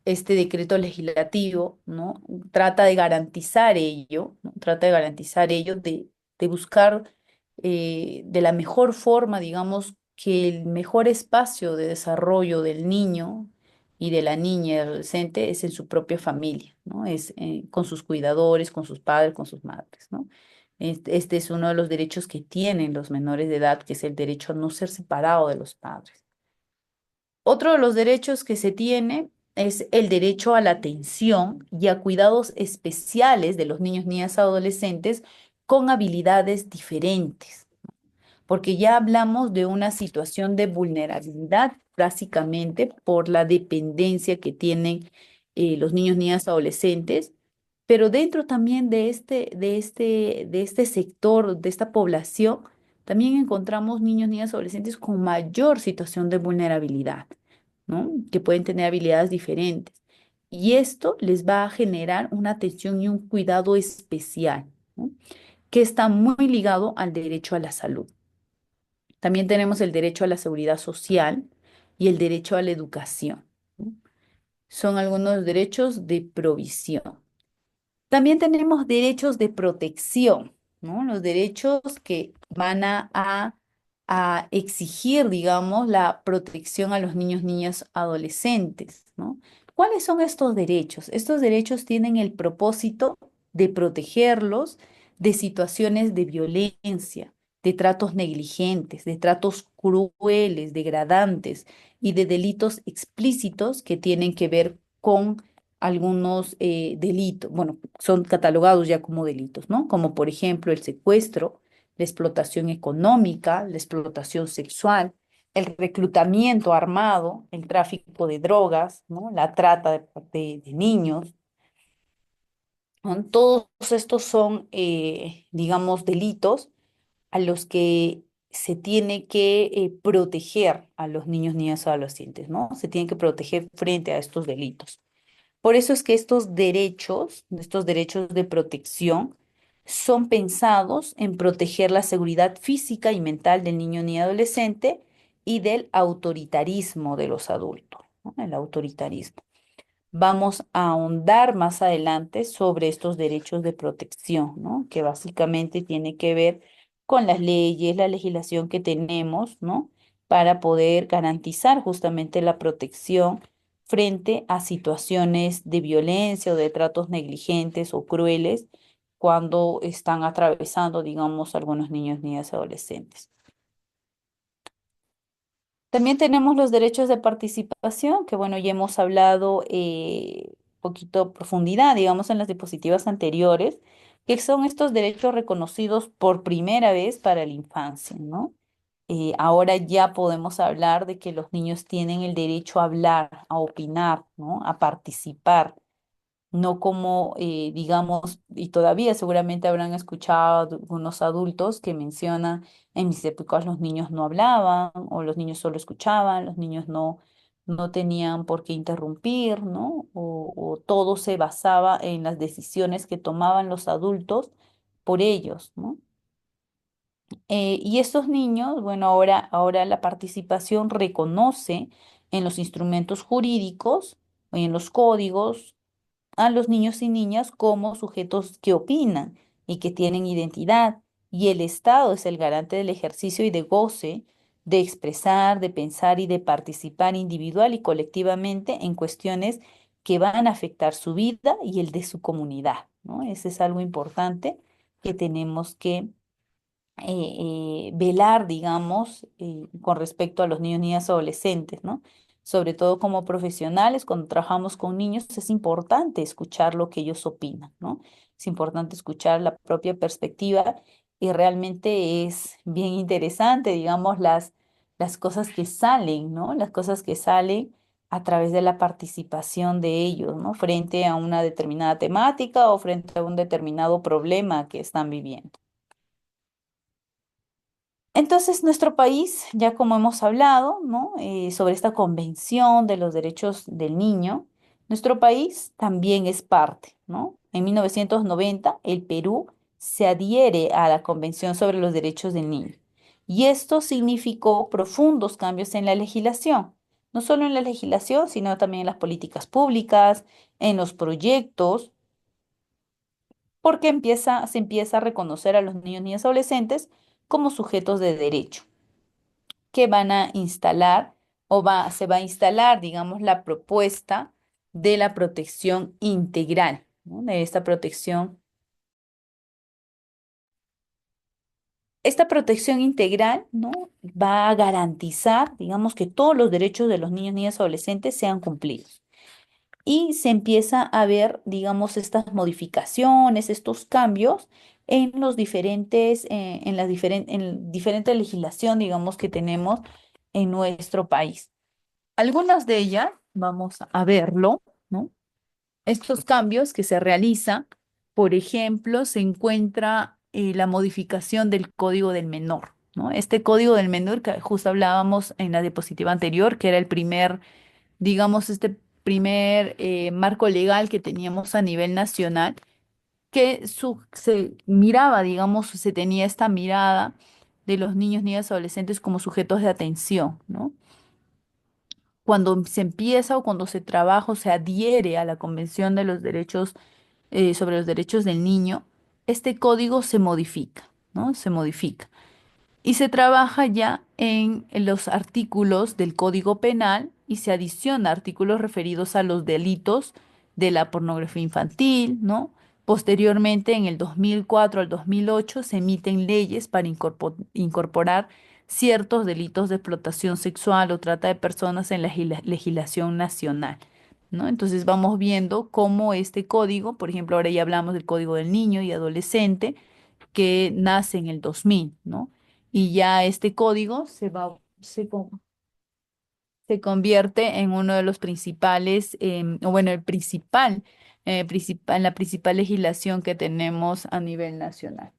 este decreto legislativo, ¿no? Trata de garantizar ello, ¿no? Trata de garantizar ello, de buscar de la mejor forma, digamos, que el mejor espacio de desarrollo del niño y de la niña y del adolescente es en su propia familia, ¿no? Es con sus cuidadores, con sus padres, con sus madres, ¿no? Este es uno de los derechos que tienen los menores de edad, que es el derecho a no ser separado de los padres. Otro de los derechos que se tiene es el derecho a la atención y a cuidados especiales de los niños, niñas, adolescentes con habilidades diferentes, porque ya hablamos de una situación de vulnerabilidad, básicamente por la dependencia que tienen los niños, niñas, adolescentes, pero dentro también de este sector, de esta población, también encontramos niños, niñas, adolescentes con mayor situación de vulnerabilidad, ¿no? Que pueden tener habilidades diferentes. Y esto les va a generar una atención y un cuidado especial, ¿no? Que está muy ligado al derecho a la salud. También tenemos el derecho a la seguridad social y el derecho a la educación, ¿no? Son algunos derechos de provisión. También tenemos derechos de protección, ¿no? Los derechos que van a exigir, digamos, la protección a los niños, niñas, adolescentes, ¿no? ¿Cuáles son estos derechos? Estos derechos tienen el propósito de protegerlos de situaciones de violencia, de tratos negligentes, de tratos crueles, degradantes y de delitos explícitos que tienen que ver con algunos delitos, bueno, son catalogados ya como delitos, ¿no? Como por ejemplo el secuestro, la explotación económica, la explotación sexual, el reclutamiento armado, el tráfico de drogas, ¿no? La trata de niños, ¿no? Todos estos son, digamos, delitos a los que se tiene que proteger a los niños, niñas y adolescentes, ¿no? Se tienen que proteger frente a estos delitos. Por eso es que estos derechos de protección, son pensados en proteger la seguridad física y mental del niño ni adolescente y del autoritarismo de los adultos, ¿no? El autoritarismo. Vamos a ahondar más adelante sobre estos derechos de protección, ¿no? Que básicamente tiene que ver con las leyes, la legislación que tenemos, ¿no? Para poder garantizar justamente la protección frente a situaciones de violencia o de tratos negligentes o crueles cuando están atravesando, digamos, algunos niños, niñas y adolescentes. También tenemos los derechos de participación, que bueno, ya hemos hablado poquito profundidad, digamos, en las diapositivas anteriores, que son estos derechos reconocidos por primera vez para la infancia, ¿no? Ahora ya podemos hablar de que los niños tienen el derecho a hablar, a opinar, ¿no? A participar, no como, digamos, y todavía seguramente habrán escuchado algunos adultos que mencionan, en mis épocas los niños no hablaban o los niños solo escuchaban, los niños no tenían por qué interrumpir, ¿no? O todo se basaba en las decisiones que tomaban los adultos por ellos, ¿no? Y estos niños, bueno, ahora la participación reconoce en los instrumentos jurídicos, en los códigos, a los niños y niñas como sujetos que opinan y que tienen identidad, y el Estado es el garante del ejercicio y de goce de expresar, de pensar y de participar individual y colectivamente en cuestiones que van a afectar su vida y el de su comunidad, ¿no? Ese es algo importante que tenemos que velar, digamos, con respecto a los niños, niñas, adolescentes, ¿no? Sobre todo como profesionales, cuando trabajamos con niños, es importante escuchar lo que ellos opinan, ¿no? Es importante escuchar la propia perspectiva y realmente es bien interesante, digamos, las cosas que salen, ¿no? Las cosas que salen a través de la participación de ellos, ¿no? Frente a una determinada temática o frente a un determinado problema que están viviendo. Entonces, nuestro país, ya como hemos hablado, ¿no? Sobre esta Convención de los Derechos del Niño, nuestro país también es parte, ¿no? En 1990, el Perú se adhiere a la Convención sobre los Derechos del Niño. Y esto significó profundos cambios en la legislación, no solo en la legislación, sino también en las políticas públicas, en los proyectos, porque se empieza a reconocer a los niños, niñas, adolescentes como sujetos de derecho que van a instalar se va a instalar, digamos, la propuesta de la protección integral, ¿no? De esta protección. Esta protección integral, ¿no? Va a garantizar, digamos, que todos los derechos de los niños, niñas, adolescentes sean cumplidos. Y se empieza a ver, digamos, estas modificaciones, estos cambios en los diferentes, en diferente legislación, digamos, que tenemos en nuestro país. Algunas de ellas, vamos a verlo, ¿no? Estos cambios que se realizan, por ejemplo, se encuentra la modificación del Código del Menor, ¿no? Este Código del Menor que justo hablábamos en la diapositiva anterior, que era el primer, digamos, este primer marco legal que teníamos a nivel nacional, que se miraba, digamos, se tenía esta mirada de los niños, niñas, adolescentes como sujetos de atención, ¿no? Cuando se empieza o cuando se trabaja o se adhiere a la Convención de los Derechos sobre los Derechos del Niño, este código se modifica, ¿no? Se modifica. Y se trabaja ya en los artículos del Código Penal y se adiciona artículos referidos a los delitos de la pornografía infantil, ¿no? Posteriormente, en el 2004 al 2008, se emiten leyes para incorporar ciertos delitos de explotación sexual o trata de personas en la legislación nacional, ¿no? Entonces vamos viendo cómo este código, por ejemplo, ahora ya hablamos del Código del Niño y Adolescente, que nace en el 2000, ¿no? Y ya este código se convierte en uno de los principales, o bueno, la principal legislación que tenemos a nivel nacional.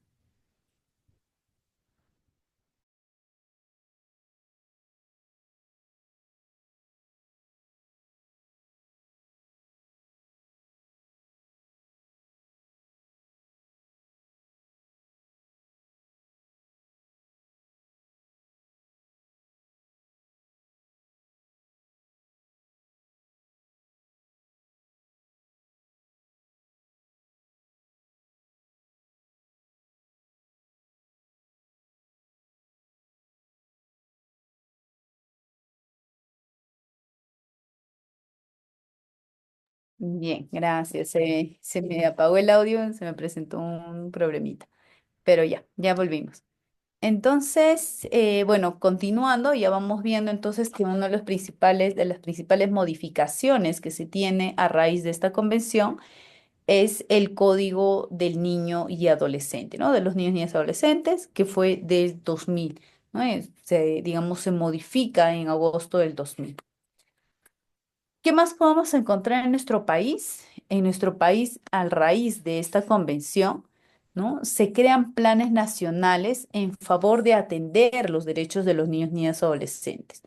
Bien, gracias. Se me apagó el audio, se me presentó un problemita, pero ya volvimos. Entonces, bueno, continuando, ya vamos viendo entonces que uno de de las principales modificaciones que se tiene a raíz de esta convención es el Código del Niño y Adolescente, ¿no? De los niños, niñas y adolescentes, que fue del 2000, ¿no? Digamos, se modifica en agosto del 2000. ¿Qué más podemos encontrar en nuestro país? En nuestro país, a raíz de esta convención, ¿no? Se crean planes nacionales en favor de atender los derechos de los niños, niñas y adolescentes.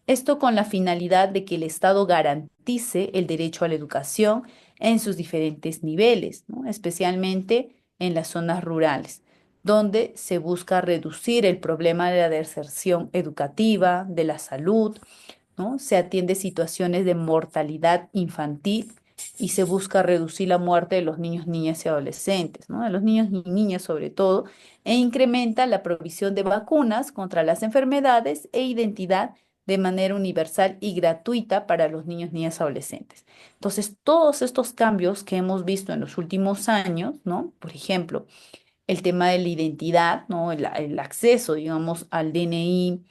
Esto con la finalidad de que el Estado garantice el derecho a la educación en sus diferentes niveles, ¿no? Especialmente en las zonas rurales, donde se busca reducir el problema de la deserción educativa, de la salud, ¿no? Se atiende situaciones de mortalidad infantil y se busca reducir la muerte de los niños, niñas y adolescentes, ¿no? De los niños y niñas sobre todo, e incrementa la provisión de vacunas contra las enfermedades e identidad de manera universal y gratuita para los niños, niñas y adolescentes. Entonces, todos estos cambios que hemos visto en los últimos años, ¿no? Por ejemplo, el tema de la identidad, ¿no? El acceso, digamos, al DNI,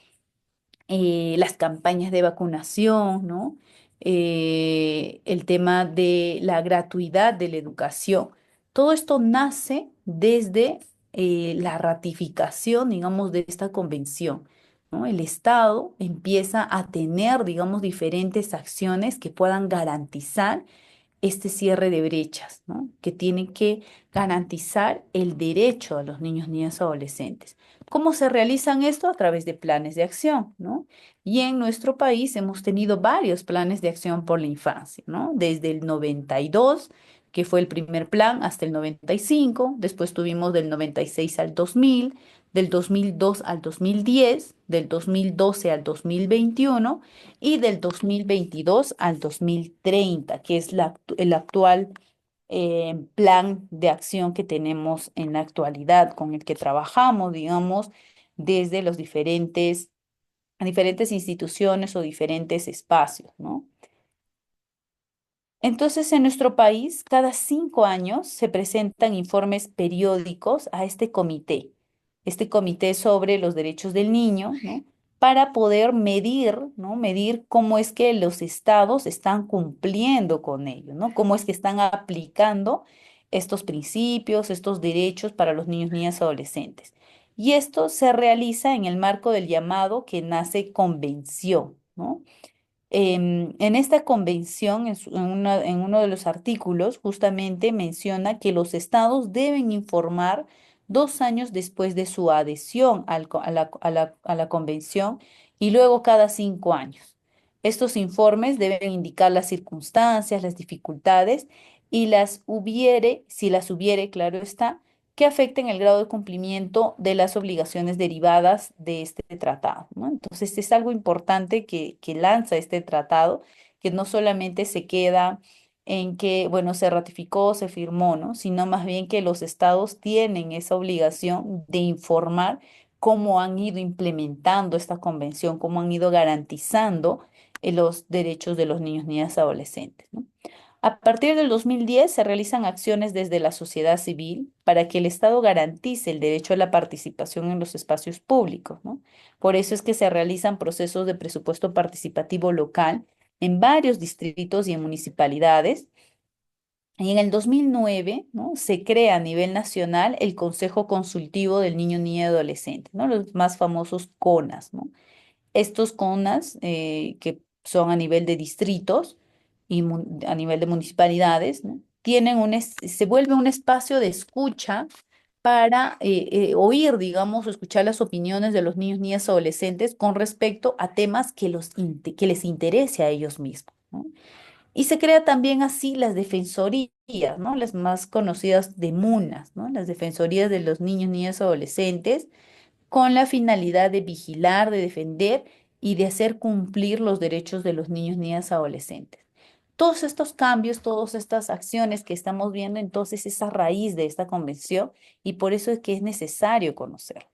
las campañas de vacunación, ¿no? El tema de la gratuidad de la educación. Todo esto nace desde la ratificación, digamos, de esta convención, ¿no? El Estado empieza a tener, digamos, diferentes acciones que puedan garantizar este cierre de brechas, ¿no? Que tiene que garantizar el derecho a los niños, niñas, adolescentes. ¿Cómo se realizan esto? A través de planes de acción, ¿no? Y en nuestro país hemos tenido varios planes de acción por la infancia, ¿no? Desde el 92, que fue el primer plan, hasta el 95, después tuvimos del 96 al 2000, del 2002 al 2010, del 2012 al 2021 y del 2022 al 2030, que es el actual plan de acción que tenemos en la actualidad, con el que trabajamos, digamos, desde los diferentes instituciones o diferentes espacios, ¿no? Entonces, en nuestro país, cada 5 años se presentan informes periódicos a este comité sobre los derechos del niño, ¿no? Para poder medir, ¿no? Medir cómo es que los estados están cumpliendo con ello, ¿no? Cómo es que están aplicando estos principios, estos derechos para los niños, niñas, adolescentes. Y esto se realiza en el marco del llamado que nace convención, ¿no? En esta convención, en uno de los artículos, justamente menciona que los estados deben informar 2 años después de su adhesión a la convención y luego cada 5 años. Estos informes deben indicar las circunstancias, las dificultades y si las hubiere, claro está, que afecten el grado de cumplimiento de las obligaciones derivadas de este tratado, ¿no? Entonces es algo importante que lanza este tratado, que no solamente se queda en que, bueno, se ratificó, se firmó, ¿no? Sino más bien que los estados tienen esa obligación de informar cómo han ido implementando esta convención, cómo han ido garantizando los derechos de los niños, niñas, adolescentes, ¿no? A partir del 2010 se realizan acciones desde la sociedad civil para que el Estado garantice el derecho a la participación en los espacios públicos, ¿no? Por eso es que se realizan procesos de presupuesto participativo local en varios distritos y en municipalidades. Y en el 2009, ¿no? Se crea a nivel nacional el Consejo Consultivo del Niño, Niña y Adolescente, ¿no? Los más famosos CONAS, ¿no? Estos CONAS, que son a nivel de distritos y a nivel de municipalidades, ¿no? Se vuelve un espacio de escucha para oír, digamos, o escuchar las opiniones de los niños, niñas, adolescentes con respecto a temas que les interese a ellos mismos, ¿no? Y se crea también así las defensorías, ¿no? Las más conocidas de MUNAS, ¿no? Las defensorías de los niños, niñas, adolescentes con la finalidad de vigilar, de defender y de hacer cumplir los derechos de los niños, niñas, adolescentes. Todos estos cambios, todas estas acciones que estamos viendo, entonces es a raíz de esta convención y por eso es que es necesario conocerlo.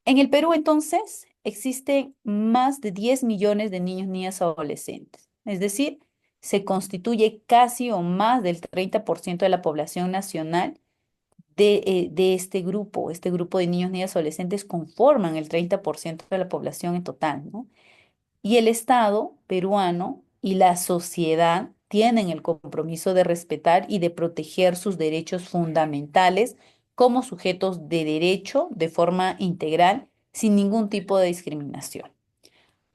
En el Perú, entonces, existen más de 10 millones de niños, niñas, adolescentes. Es decir, se constituye casi o más del 30% de la población nacional de este grupo de niños, niñas, adolescentes conforman el 30% de la población en total, ¿no? Y el Estado peruano y la sociedad tienen el compromiso de respetar y de proteger sus derechos fundamentales como sujetos de derecho de forma integral, sin ningún tipo de discriminación.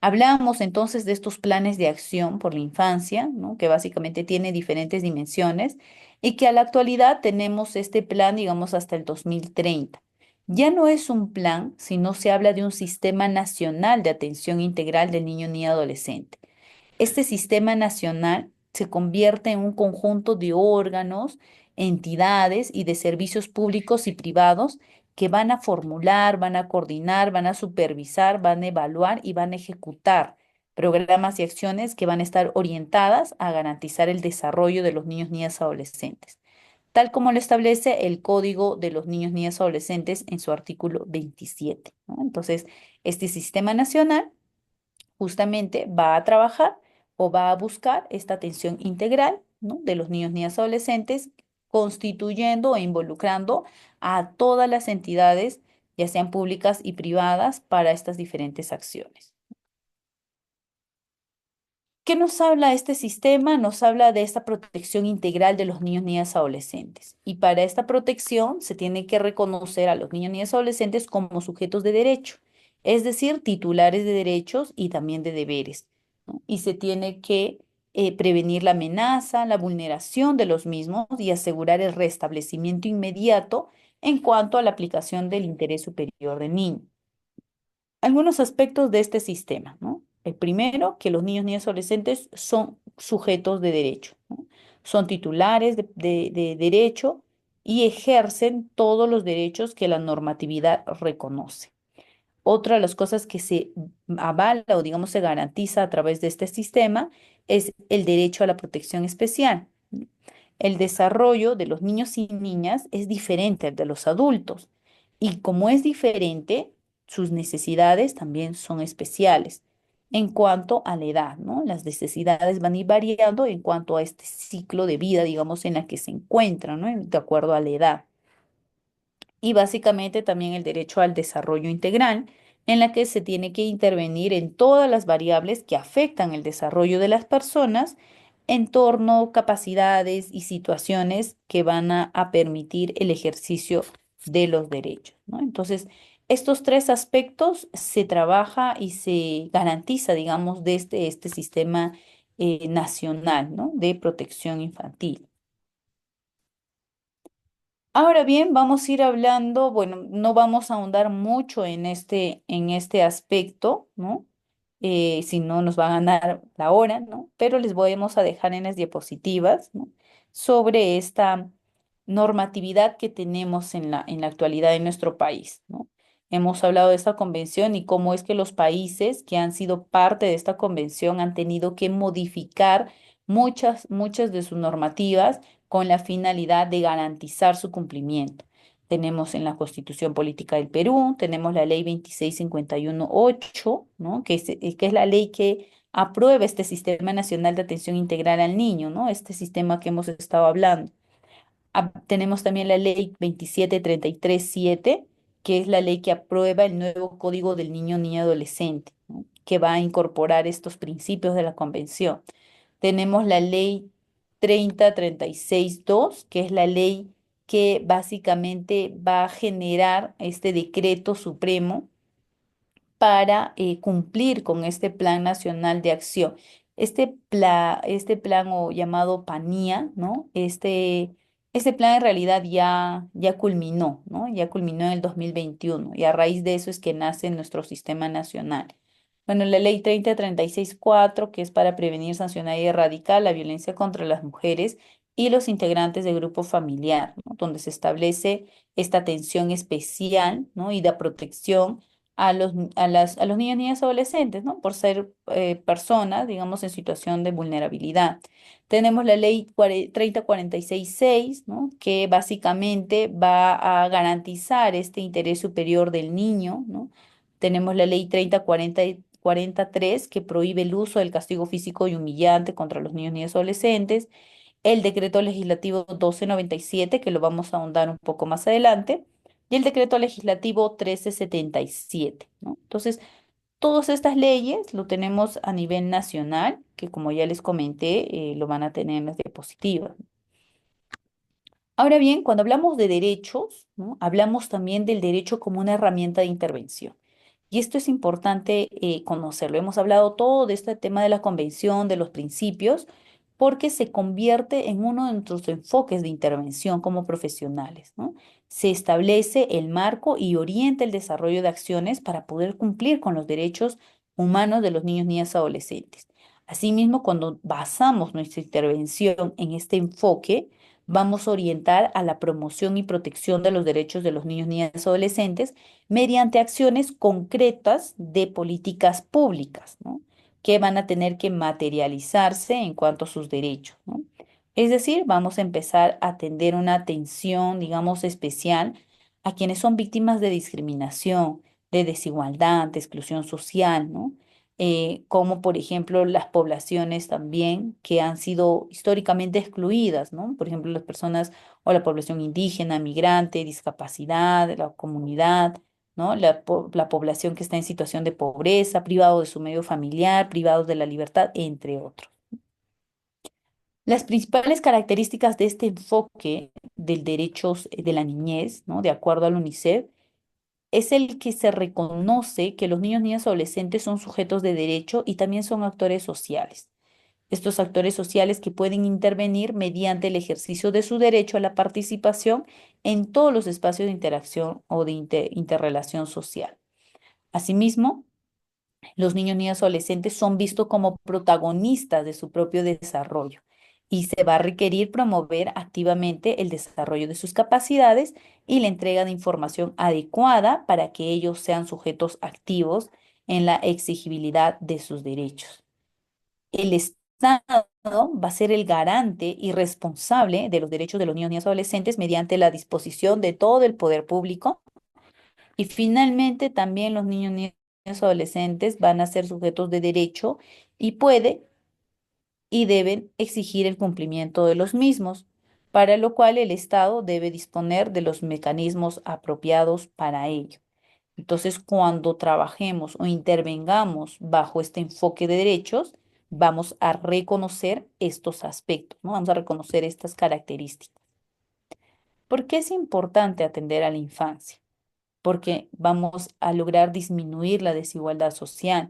Hablamos entonces de estos planes de acción por la infancia, ¿no? Que básicamente tiene diferentes dimensiones y que a la actualidad tenemos este plan, digamos, hasta el 2030. Ya no es un plan, sino se habla de un sistema nacional de atención integral del niño ni adolescente. Este sistema nacional se convierte en un conjunto de órganos, entidades y de servicios públicos y privados que van a formular, van a coordinar, van a supervisar, van a evaluar y van a ejecutar programas y acciones que van a estar orientadas a garantizar el desarrollo de los niños, niñas, adolescentes, tal como lo establece el Código de los Niños, Niñas, Adolescentes en su artículo 27, ¿no? Entonces, este sistema nacional justamente va a trabajar o va a buscar esta atención integral, ¿no? de los niños, niñas, adolescentes, constituyendo e involucrando a todas las entidades, ya sean públicas y privadas, para estas diferentes acciones. ¿Qué nos habla este sistema? Nos habla de esta protección integral de los niños, niñas, adolescentes. Y para esta protección se tiene que reconocer a los niños, niñas, adolescentes como sujetos de derecho, es decir, titulares de derechos y también de deberes, ¿no? Y se tiene que prevenir la amenaza, la vulneración de los mismos y asegurar el restablecimiento inmediato en cuanto a la aplicación del interés superior del niño. Algunos aspectos de este sistema, ¿no? El primero, que los niños, niñas y adolescentes son sujetos de derecho, ¿no? Son titulares de derecho y ejercen todos los derechos que la normatividad reconoce. Otra de las cosas que se avala o digamos se garantiza a través de este sistema es el derecho a la protección especial. El desarrollo de los niños y niñas es diferente al de los adultos y como es diferente, sus necesidades también son especiales en cuanto a la edad, ¿no? Las necesidades van a ir variando en cuanto a este ciclo de vida, digamos, en la que se encuentran, ¿no? De acuerdo a la edad y básicamente también el derecho al desarrollo integral, en la que se tiene que intervenir en todas las variables que afectan el desarrollo de las personas, entorno, capacidades y situaciones que van a permitir el ejercicio de los derechos, ¿no? Entonces, estos tres aspectos se trabaja y se garantiza, digamos, desde este sistema nacional, ¿no? de protección infantil. Ahora bien, vamos a ir hablando, bueno, no vamos a ahondar mucho en este aspecto, ¿no? Si no nos va a ganar la hora, ¿no? Pero les vamos a dejar en las diapositivas, ¿no? sobre esta normatividad que tenemos en la actualidad en nuestro país, ¿no? Hemos hablado de esta convención y cómo es que los países que han sido parte de esta convención han tenido que modificar muchas de sus normativas con la finalidad de garantizar su cumplimiento. Tenemos en la Constitución Política del Perú, tenemos la Ley 26518, ¿no? Que es la ley que aprueba este Sistema Nacional de Atención Integral al Niño, ¿no? Este sistema que hemos estado hablando. Tenemos también la Ley 27337, que es la ley que aprueba el nuevo Código del Niño, Niña y Adolescente, ¿no? que va a incorporar estos principios de la Convención. Tenemos la ley 30362, que es la ley que básicamente va a generar este decreto supremo para cumplir con este Plan Nacional de Acción. Este plan o llamado PANIA, ¿no? Este plan en realidad ya culminó, ¿no? Ya culminó en el 2021 y a raíz de eso es que nace nuestro sistema nacional. Bueno, la ley 30364, que es para prevenir, sancionar y erradicar la violencia contra las mujeres y los integrantes del grupo familiar, ¿no? Donde se establece esta atención especial, ¿no? y de protección a los niños, niñas, adolescentes, ¿no? Por ser personas, digamos, en situación de vulnerabilidad. Tenemos la ley 30466, ¿no? Que básicamente va a garantizar este interés superior del niño, ¿no? Tenemos la ley 3043, que prohíbe el uso del castigo físico y humillante contra los niños, niñas, adolescentes. El decreto legislativo 1297, que lo vamos a ahondar un poco más adelante y el decreto legislativo 1377, ¿no? Entonces, todas estas leyes lo tenemos a nivel nacional, que como ya les comenté, lo van a tener en las diapositivas. Ahora bien, cuando hablamos de derechos, ¿no? Hablamos también del derecho como una herramienta de intervención. Y esto es importante conocerlo. Hemos hablado todo de este tema de la convención, de los principios, porque se convierte en uno de nuestros enfoques de intervención como profesionales, ¿no? Se establece el marco y orienta el desarrollo de acciones para poder cumplir con los derechos humanos de los niños, niñas y adolescentes. Asimismo, cuando basamos nuestra intervención en este enfoque, vamos a orientar a la promoción y protección de los derechos de los niños, niñas y adolescentes mediante acciones concretas de políticas públicas, ¿no? que van a tener que materializarse en cuanto a sus derechos, ¿no? Es decir, vamos a empezar a atender una atención, digamos, especial a quienes son víctimas de discriminación, de desigualdad, de exclusión social, ¿no? Como por ejemplo las poblaciones también que han sido históricamente excluidas, ¿no? Por ejemplo, las personas o la población indígena, migrante, discapacidad, la comunidad, ¿no? La población que está en situación de pobreza, privado de su medio familiar, privados de la libertad, entre otros. Las principales características de este enfoque del derechos de la niñez, ¿no? De acuerdo al UNICEF, es el que se reconoce que los niños, niñas y adolescentes son sujetos de derecho y también son actores sociales. Estos actores sociales que pueden intervenir mediante el ejercicio de su derecho a la participación en todos los espacios de interacción o de interrelación social. Asimismo, los niños, niñas y adolescentes son vistos como protagonistas de su propio desarrollo y se va a requerir promover activamente el desarrollo de sus capacidades y la entrega de información adecuada para que ellos sean sujetos activos en la exigibilidad de sus derechos. El Estado va a ser el garante y responsable de los derechos de los niños, niñas y adolescentes mediante la disposición de todo el poder público y finalmente, también los niños, niñas y adolescentes van a ser sujetos de derecho y puede y deben exigir el cumplimiento de los mismos, para lo cual el Estado debe disponer de los mecanismos apropiados para ello. Entonces, cuando trabajemos o intervengamos bajo este enfoque de derechos, vamos a reconocer estos aspectos, ¿no? Vamos a reconocer estas características. ¿Por qué es importante atender a la infancia? Porque vamos a lograr disminuir la desigualdad social,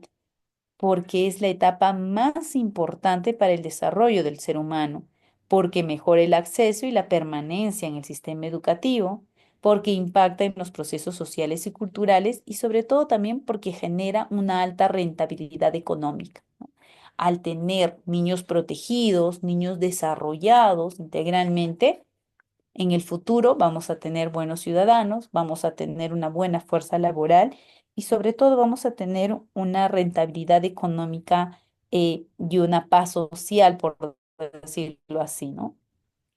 porque es la etapa más importante para el desarrollo del ser humano, porque mejora el acceso y la permanencia en el sistema educativo, porque impacta en los procesos sociales y culturales y sobre todo también porque genera una alta rentabilidad económica. Al tener niños protegidos, niños desarrollados integralmente, en el futuro vamos a tener buenos ciudadanos, vamos a tener una buena fuerza laboral y sobre todo vamos a tener una rentabilidad económica y una paz social, por decirlo así, ¿no?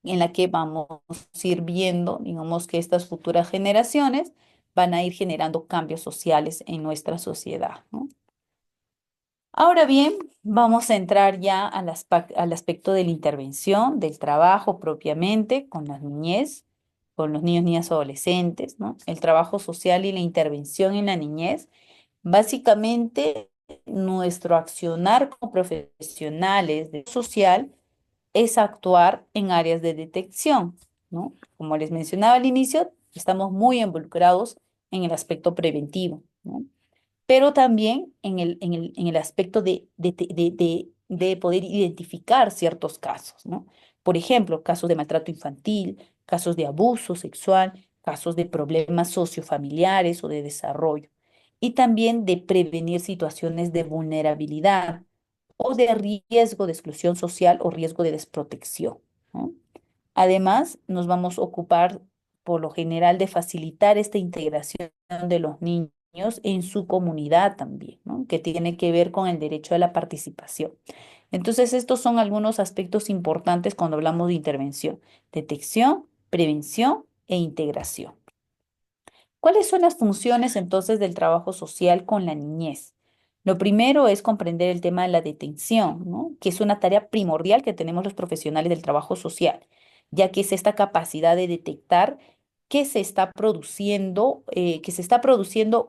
En la que vamos a ir viendo, digamos, que estas futuras generaciones van a ir generando cambios sociales en nuestra sociedad, ¿no? Ahora bien, vamos a entrar ya al aspecto de la intervención, del trabajo propiamente con la niñez, con los niños, niñas, adolescentes, ¿no? El trabajo social y la intervención en la niñez. Básicamente, nuestro accionar como profesionales de social es actuar en áreas de detección, ¿no? Como les mencionaba al inicio, estamos muy involucrados en el aspecto preventivo, ¿no? Pero también en el aspecto de poder identificar ciertos casos, ¿no? Por ejemplo, casos de maltrato infantil, casos de abuso sexual, casos de problemas sociofamiliares o de desarrollo, y también de prevenir situaciones de vulnerabilidad o de riesgo de exclusión social o riesgo de desprotección, ¿no? Además, nos vamos a ocupar por lo general de facilitar esta integración de los niños en su comunidad también, ¿no? Que tiene que ver con el derecho a la participación. Entonces, estos son algunos aspectos importantes cuando hablamos de intervención: detección, prevención e integración. ¿Cuáles son las funciones entonces del trabajo social con la niñez? Lo primero es comprender el tema de la detención, ¿no? Que es una tarea primordial que tenemos los profesionales del trabajo social, ya que es esta capacidad de detectar que se está produciendo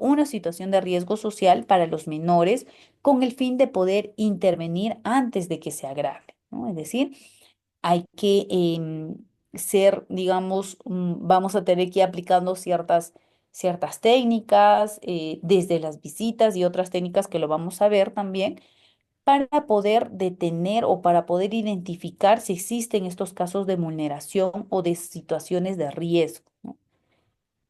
una situación de riesgo social para los menores con el fin de poder intervenir antes de que se agrave, ¿no? Es decir, hay que ser, digamos, vamos a tener que ir aplicando ciertas técnicas, desde las visitas y otras técnicas que lo vamos a ver también, para poder detener o para poder identificar si existen estos casos de vulneración o de situaciones de riesgo, ¿no?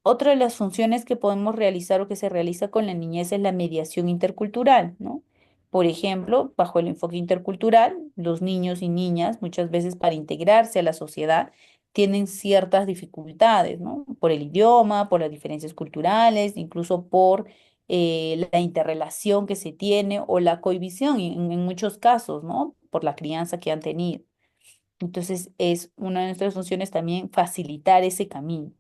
Otra de las funciones que podemos realizar o que se realiza con la niñez es la mediación intercultural, ¿no? Por ejemplo, bajo el enfoque intercultural, los niños y niñas muchas veces para integrarse a la sociedad tienen ciertas dificultades, ¿no? Por el idioma, por las diferencias culturales, incluso por la interrelación que se tiene o la cohibición en muchos casos, ¿no? Por la crianza que han tenido. Entonces, es una de nuestras funciones también facilitar ese camino.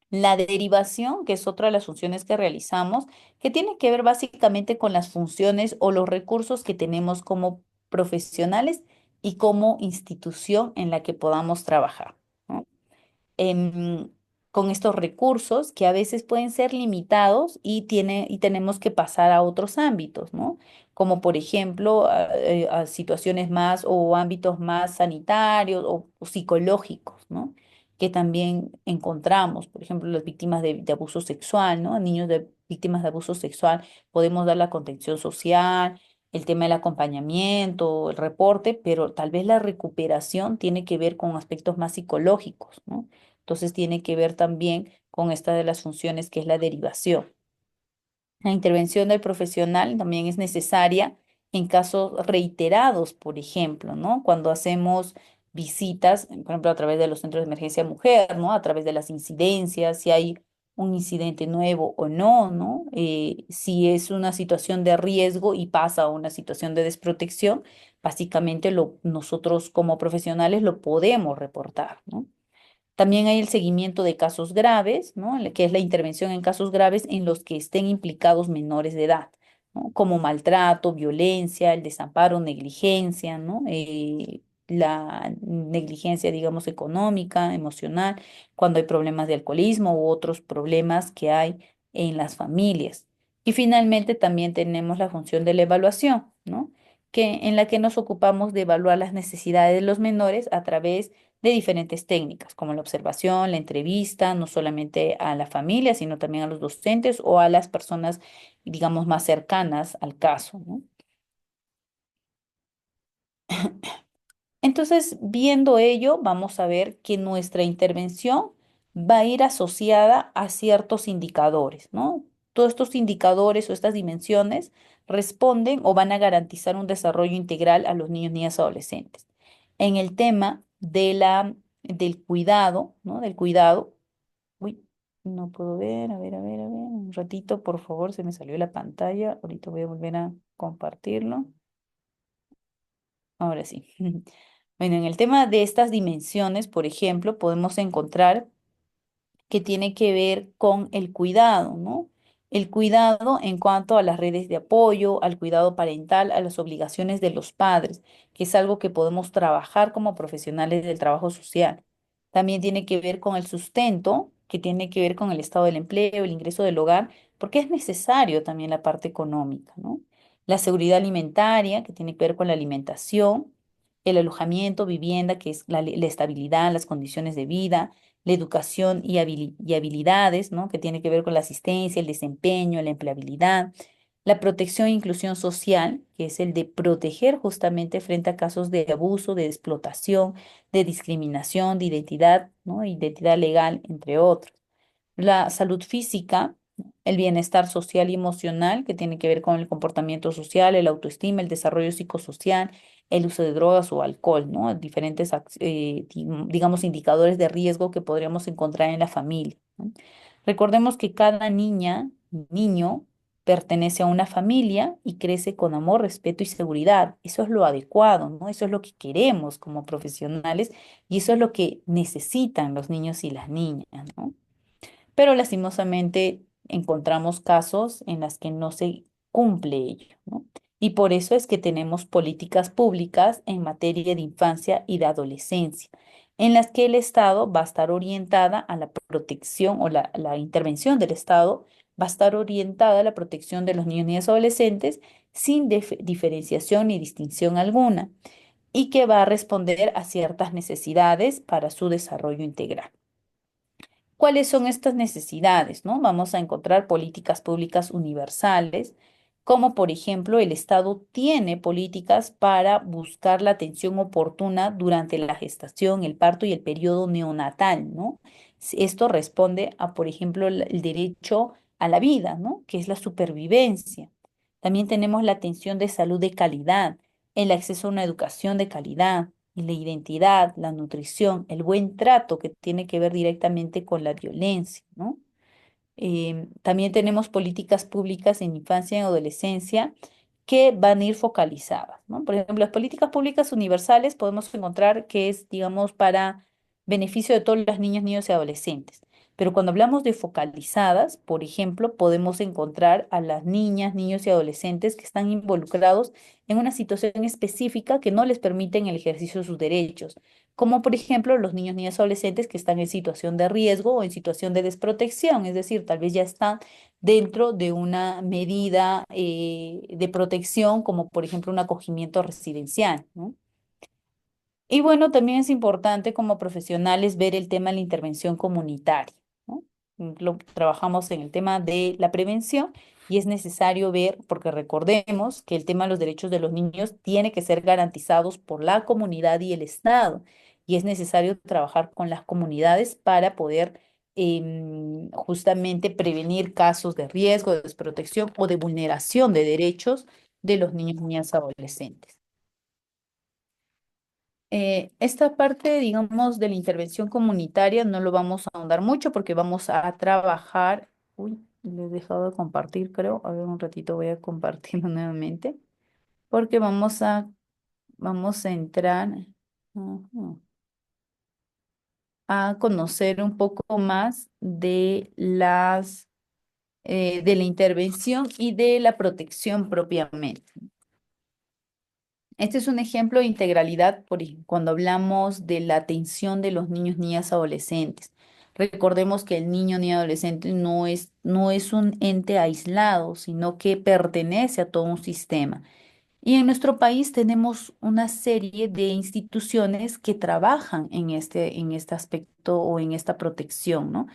La derivación, que es otra de las funciones que realizamos, que tiene que ver básicamente con las funciones o los recursos que tenemos como profesionales y como institución en la que podamos trabajar, ¿no? em, con estos recursos que a veces pueden ser limitados y tenemos que pasar a otros ámbitos, ¿no? Como por ejemplo a situaciones más o ámbitos más sanitarios o psicológicos, ¿no? Que también encontramos, por ejemplo, las víctimas de abuso sexual, ¿no? A niños de víctimas de abuso sexual podemos dar la contención social, el tema del acompañamiento, el reporte, pero tal vez la recuperación tiene que ver con aspectos más psicológicos, ¿no? Entonces tiene que ver también con esta de las funciones que es la derivación. La intervención del profesional también es necesaria en casos reiterados, por ejemplo, ¿no? Cuando hacemos visitas, por ejemplo, a través de los centros de emergencia mujer, ¿no? A través de las incidencias, si hay un incidente nuevo o no, ¿no? Si es una situación de riesgo y pasa a una situación de desprotección, básicamente nosotros como profesionales lo podemos reportar, ¿no? También hay el seguimiento de casos graves, ¿no? Que es la intervención en casos graves en los que estén implicados menores de edad, ¿no? Como maltrato, violencia, el desamparo, negligencia, ¿no? La negligencia, digamos, económica, emocional, cuando hay problemas de alcoholismo u otros problemas que hay en las familias. Y finalmente también tenemos la función de la evaluación, ¿no? En la que nos ocupamos de evaluar las necesidades de los menores a través de diferentes técnicas, como la observación, la entrevista, no solamente a la familia, sino también a los docentes o a las personas, digamos, más cercanas al caso, ¿no? Entonces, viendo ello, vamos a ver que nuestra intervención va a ir asociada a ciertos indicadores, ¿no? Todos estos indicadores o estas dimensiones responden o van a garantizar un desarrollo integral a los niños, niñas, adolescentes. En el tema del cuidado, ¿no? Del cuidado, uy, no puedo ver, a ver, un ratito, por favor, se me salió la pantalla. Ahorita voy a volver a compartirlo. Ahora sí. Bueno, en el tema de estas dimensiones, por ejemplo, podemos encontrar que tiene que ver con el cuidado, ¿no? El cuidado en cuanto a las redes de apoyo, al cuidado parental, a las obligaciones de los padres, que es algo que podemos trabajar como profesionales del trabajo social. También tiene que ver con el sustento, que tiene que ver con el estado del empleo, el ingreso del hogar, porque es necesario también la parte económica, ¿no? La seguridad alimentaria, que tiene que ver con la alimentación, el alojamiento, vivienda, que es la estabilidad, las condiciones de vida, la educación y habilidades, ¿no? Que tiene que ver con la asistencia, el desempeño, la empleabilidad, la protección e inclusión social, que es el de proteger justamente frente a casos de abuso, de explotación, de discriminación, de identidad, ¿no? Identidad legal, entre otros. La salud física, el bienestar social y emocional, que tiene que ver con el comportamiento social, el autoestima, el desarrollo psicosocial, el uso de drogas o alcohol, ¿no? Diferentes, digamos, indicadores de riesgo que podríamos encontrar en la familia, ¿no? Recordemos que cada niña y niño pertenece a una familia y crece con amor, respeto y seguridad. Eso es lo adecuado, ¿no? Eso es lo que queremos como profesionales y eso es lo que necesitan los niños y las niñas, ¿no? Pero lastimosamente encontramos casos en las que no se cumple ello, ¿no? Y por eso es que tenemos políticas públicas en materia de infancia y de adolescencia, en las que el Estado va a estar orientada a la protección o la intervención del Estado va a estar orientada a la protección de los niños y niñas adolescentes sin diferenciación ni distinción alguna y que va a responder a ciertas necesidades para su desarrollo integral. ¿Cuáles son estas necesidades, no? Vamos a encontrar políticas públicas universales, como por ejemplo el Estado tiene políticas para buscar la atención oportuna durante la gestación, el parto y el periodo neonatal, ¿no? Esto responde a, por ejemplo, el derecho a la vida, ¿no? Que es la supervivencia. También tenemos la atención de salud de calidad, el acceso a una educación de calidad y la identidad, la nutrición, el buen trato que tiene que ver directamente con la violencia, ¿no? También tenemos políticas públicas en infancia y adolescencia que van a ir focalizadas, ¿no? Por ejemplo, las políticas públicas universales podemos encontrar que es, digamos, para beneficio de todos los niños, niños y adolescentes. Pero cuando hablamos de focalizadas, por ejemplo, podemos encontrar a las niñas, niños y adolescentes que están involucrados en una situación específica que no les permiten el ejercicio de sus derechos, como por ejemplo los niños, niñas y adolescentes que están en situación de riesgo o en situación de desprotección, es decir, tal vez ya están dentro de una medida de protección, como por ejemplo un acogimiento residencial, ¿no? Y bueno, también es importante como profesionales ver el tema de la intervención comunitaria, ¿no? Trabajamos en el tema de la prevención y es necesario ver, porque recordemos que el tema de los derechos de los niños tiene que ser garantizados por la comunidad y el Estado. Y es necesario trabajar con las comunidades para poder justamente prevenir casos de riesgo, de desprotección o de vulneración de derechos de los niños, niñas, adolescentes. Esta parte, digamos, de la intervención comunitaria no lo vamos a ahondar mucho porque vamos a trabajar. Uy, le he dejado de compartir, creo. A ver, un ratito voy a compartirlo nuevamente porque vamos a entrar ujú, a conocer un poco más de de la intervención y de la protección propiamente. Este es un ejemplo de integralidad cuando hablamos de la atención de los niños, niñas, adolescentes. Recordemos que el niño ni adolescente no es un ente aislado, sino que pertenece a todo un sistema. Y en nuestro país tenemos una serie de instituciones que trabajan en este aspecto o en esta protección, ¿no?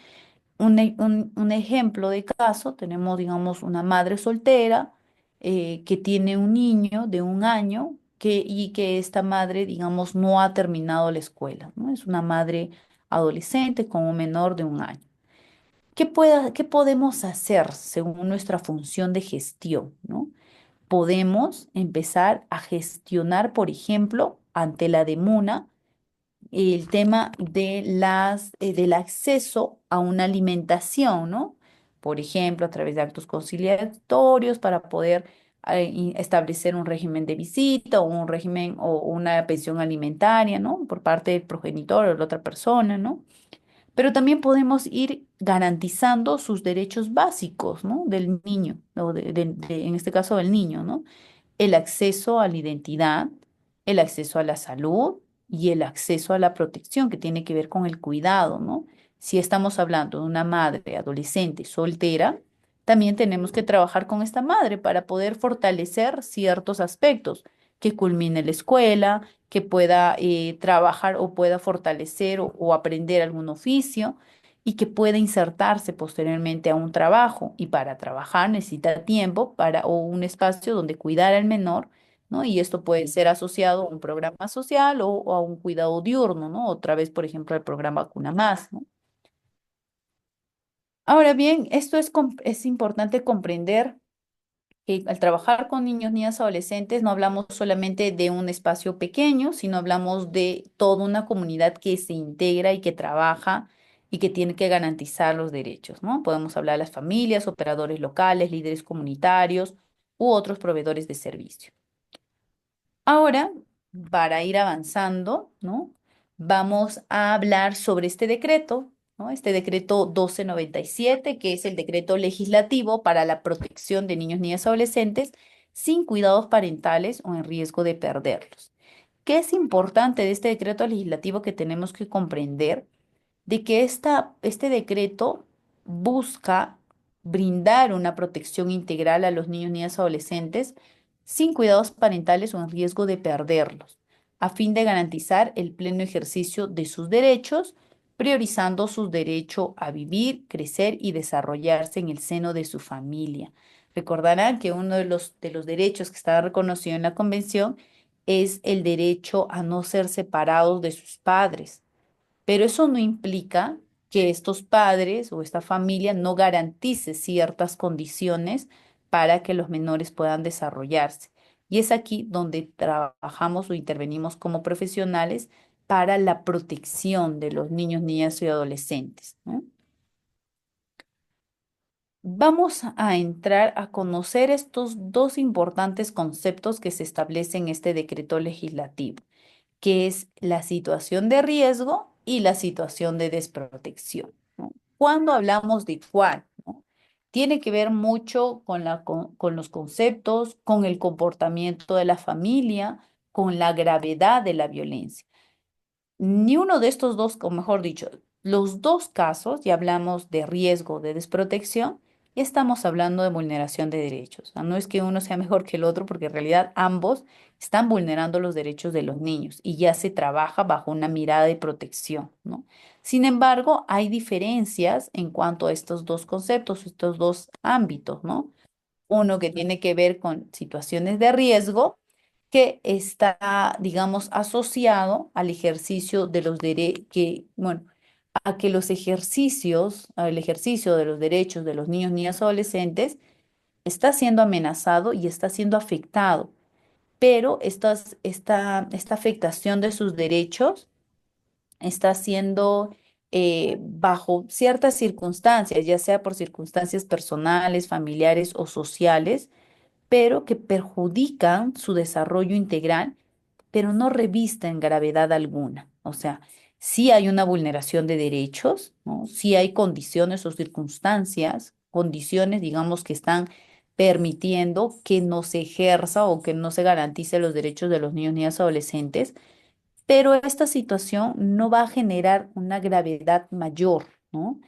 Un ejemplo de caso, tenemos, digamos, una madre soltera que tiene un niño de un año y que esta madre, digamos, no ha terminado la escuela, ¿no? Es una madre adolescente con un menor de un año. ¿Qué podemos hacer según nuestra función de gestión, ¿no? Podemos empezar a gestionar, por ejemplo, ante la DEMUNA, el tema de del acceso a una alimentación, ¿no? Por ejemplo, a través de actos conciliatorios para poder establecer un régimen de visita o un régimen o una pensión alimentaria, ¿no? Por parte del progenitor o de la otra persona, ¿no? Pero también podemos ir garantizando sus derechos básicos, ¿no? Del niño, o en este caso del niño, ¿no? El acceso a la identidad, el acceso a la salud y el acceso a la protección que tiene que ver con el cuidado, ¿no? Si estamos hablando de una madre adolescente soltera, también tenemos que trabajar con esta madre para poder fortalecer ciertos aspectos, que culmine la escuela, que pueda trabajar o pueda fortalecer o aprender algún oficio y que pueda insertarse posteriormente a un trabajo. Y para trabajar necesita tiempo o un espacio donde cuidar al menor, ¿no? Y esto puede ser asociado a un programa social o a un cuidado diurno, ¿no? Otra vez, por ejemplo, el programa Cuna Más, ¿no? Ahora bien, es importante comprender que al trabajar con niños, niñas, adolescentes, no hablamos solamente de un espacio pequeño, sino hablamos de toda una comunidad que se integra y que trabaja y que tiene que garantizar los derechos, ¿no? Podemos hablar de las familias, operadores locales, líderes comunitarios u otros proveedores de servicio. Ahora, para ir avanzando, ¿no? Vamos a hablar sobre este decreto, ¿no? Este decreto 1297, que es el decreto legislativo para la protección de niños, niñas y adolescentes sin cuidados parentales o en riesgo de perderlos. ¿Qué es importante de este decreto legislativo que tenemos que comprender? De que este decreto busca brindar una protección integral a los niños, niñas y adolescentes sin cuidados parentales o en riesgo de perderlos, a fin de garantizar el pleno ejercicio de sus derechos, priorizando su derecho a vivir, crecer y desarrollarse en el seno de su familia. Recordarán que uno de de los derechos que está reconocido en la Convención es el derecho a no ser separados de sus padres, pero eso no implica que estos padres o esta familia no garantice ciertas condiciones para que los menores puedan desarrollarse. Y es aquí donde trabajamos o intervenimos como profesionales para la protección de los niños, niñas y adolescentes, ¿no? vamos a entrar a conocer estos dos importantes conceptos que se establecen en este decreto legislativo, que es la situación de riesgo y la situación de desprotección, ¿no? Cuando hablamos de cuál, ¿no? Tiene que ver mucho con los conceptos, con el comportamiento de la familia, con la gravedad de la violencia. Ni uno de estos dos, o mejor dicho, los dos casos, ya hablamos de riesgo de desprotección, y estamos hablando de vulneración de derechos. O sea, no es que uno sea mejor que el otro, porque en realidad ambos están vulnerando los derechos de los niños y ya se trabaja bajo una mirada de protección, ¿no? Sin embargo, hay diferencias en cuanto a estos dos conceptos, estos dos ámbitos, ¿no? Uno que tiene que ver con situaciones de riesgo que está, digamos, asociado al ejercicio de los derechos, que, bueno, a que los ejercicios, al ejercicio de los derechos de los niños, niñas, adolescentes, está siendo amenazado y está siendo afectado, pero esta afectación de sus derechos está siendo bajo ciertas circunstancias, ya sea por circunstancias personales, familiares o sociales, pero que perjudican su desarrollo integral, pero no revisten gravedad alguna. O sea, sí hay una vulneración de derechos, ¿no? Sí hay condiciones o circunstancias, condiciones, digamos, que están permitiendo que no se ejerza o que no se garantice los derechos de los niños, niñas, adolescentes, pero esta situación no va a generar una gravedad mayor, ¿no?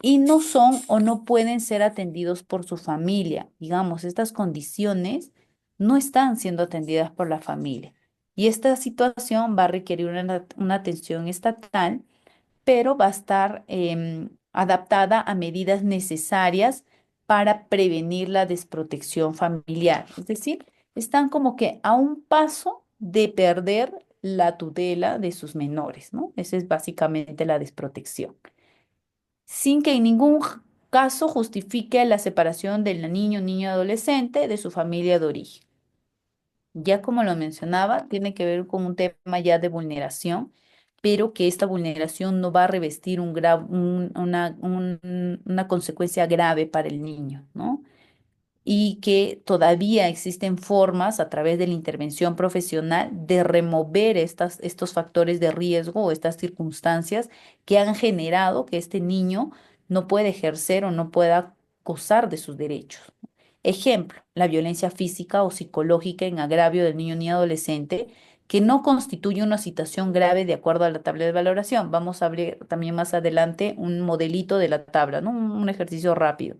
Y no son o no pueden ser atendidos por su familia. Digamos, estas condiciones no están siendo atendidas por la familia. Y esta situación va a requerir una atención estatal, pero va a estar adaptada a medidas necesarias para prevenir la desprotección familiar. Es decir, están como que a un paso de perder la tutela de sus menores, ¿no? Esa es básicamente la desprotección sin que en ningún caso justifique la separación del niño, niño, adolescente de su familia de origen. Ya como lo mencionaba, tiene que ver con un tema ya de vulneración, pero que esta vulneración no va a revestir una consecuencia grave para el niño, ¿no? Y que todavía existen formas a través de la intervención profesional de remover estos factores de riesgo o estas circunstancias que han generado que este niño no pueda ejercer o no pueda gozar de sus derechos. Ejemplo, la violencia física o psicológica en agravio del niño ni adolescente que no constituye una situación grave de acuerdo a la tabla de valoración. Vamos a abrir también más adelante un modelito de la tabla, ¿no? Un ejercicio rápido.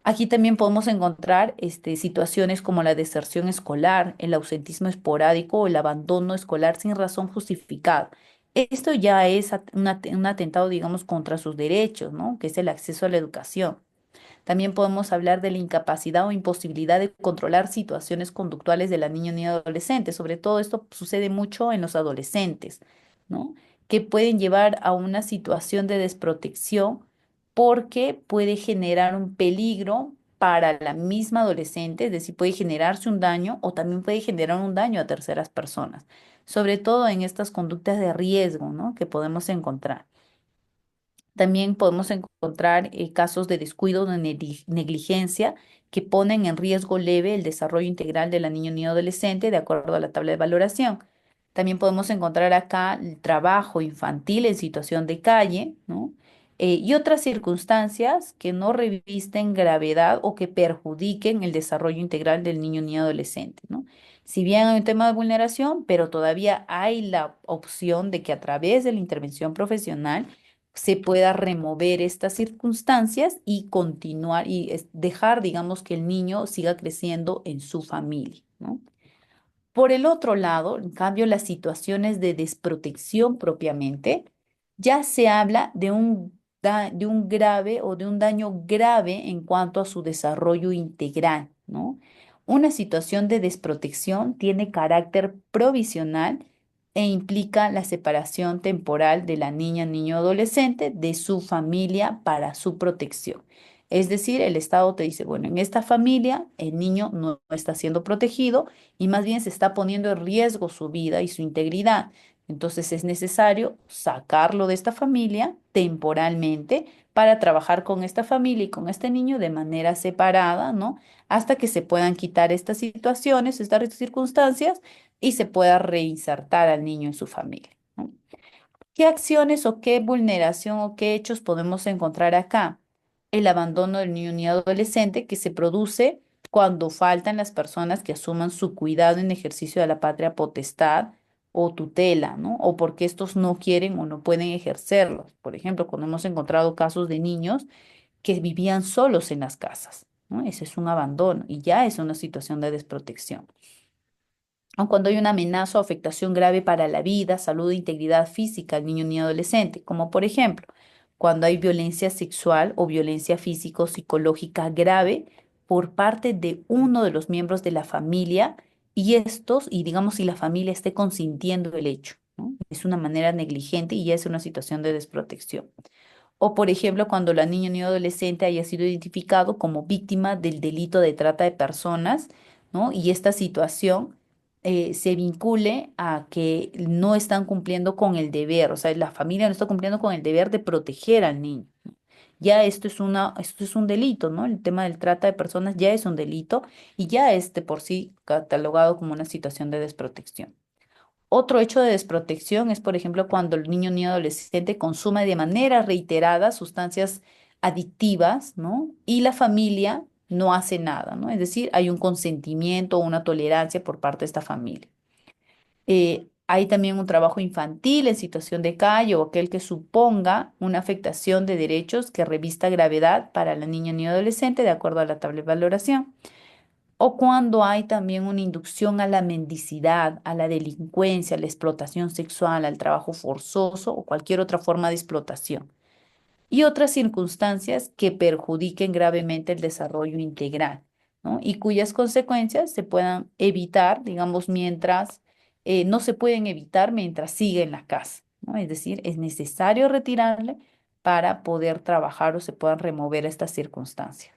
Aquí también podemos encontrar situaciones como la deserción escolar, el ausentismo esporádico o el abandono escolar sin razón justificada. Esto ya es un atentado, digamos, contra sus derechos, ¿no? Que es el acceso a la educación. También podemos hablar de la incapacidad o imposibilidad de controlar situaciones conductuales de la niña ni adolescente. Sobre todo esto sucede mucho en los adolescentes, ¿no? Que pueden llevar a una situación de desprotección porque puede generar un peligro para la misma adolescente, es decir, puede generarse un daño o también puede generar un daño a terceras personas, sobre todo en estas conductas de riesgo, ¿no? Que podemos encontrar. También podemos encontrar casos de descuido o de negligencia que ponen en riesgo leve el desarrollo integral de la niña o niño adolescente de acuerdo a la tabla de valoración. También podemos encontrar acá el trabajo infantil en situación de calle, ¿no? Y otras circunstancias que no revisten gravedad o que perjudiquen el desarrollo integral del niño o niña adolescente, ¿no? Si bien hay un tema de vulneración, pero todavía hay la opción de que a través de la intervención profesional se pueda remover estas circunstancias y continuar y dejar, digamos, que el niño siga creciendo en su familia, ¿no? Por el otro lado, en cambio, las situaciones de desprotección propiamente, ya se habla de un grave o de un daño grave en cuanto a su desarrollo integral, ¿no? Una situación de desprotección tiene carácter provisional e implica la separación temporal de la niña, niño, adolescente de su familia para su protección. Es decir, el Estado te dice, bueno, en esta familia el niño no está siendo protegido y más bien se está poniendo en riesgo su vida y su integridad. Entonces es necesario sacarlo de esta familia temporalmente para trabajar con esta familia y con este niño de manera separada, ¿no? Hasta que se puedan quitar estas situaciones, estas circunstancias y se pueda reinsertar al niño en su familia, ¿no? ¿Qué acciones o qué vulneración o qué hechos podemos encontrar acá? El abandono del niño ni adolescente que se produce cuando faltan las personas que asuman su cuidado en ejercicio de la patria potestad o tutela, ¿no? O porque estos no quieren o no pueden ejercerlos. Por ejemplo, cuando hemos encontrado casos de niños que vivían solos en las casas, ¿no? Ese es un abandono y ya es una situación de desprotección o cuando hay una amenaza o afectación grave para la vida, salud e integridad física del niño ni adolescente, como por ejemplo, cuando hay violencia sexual o violencia físico psicológica grave por parte de uno de los miembros de la familia y digamos si la familia esté consintiendo el hecho, ¿no? Es una manera negligente y ya es una situación de desprotección. O, por ejemplo, cuando la niña o niño adolescente haya sido identificado como víctima del delito de trata de personas, ¿no? Y esta situación se vincule a que no están cumpliendo con el deber, o sea, la familia no está cumpliendo con el deber de proteger al niño. Ya esto es un delito, ¿no? El tema del trata de personas ya es un delito y ya es de por sí catalogado como una situación de desprotección. Otro hecho de desprotección es, por ejemplo, cuando el niño o niña adolescente consume de manera reiterada sustancias adictivas, ¿no? Y la familia no hace nada, ¿no? Es decir, hay un consentimiento o una tolerancia por parte de esta familia. Hay también un trabajo infantil en situación de calle o aquel que suponga una afectación de derechos que revista gravedad para la niña o niño adolescente de acuerdo a la tabla de valoración o cuando hay también una inducción a la mendicidad, a la delincuencia, a la explotación sexual, al trabajo forzoso o cualquier otra forma de explotación. Y otras circunstancias que perjudiquen gravemente el desarrollo integral, ¿no? Y cuyas consecuencias se puedan evitar, digamos, no se pueden evitar mientras sigue en la casa, ¿no? Es decir, es necesario retirarle para poder trabajar o se puedan remover estas circunstancias.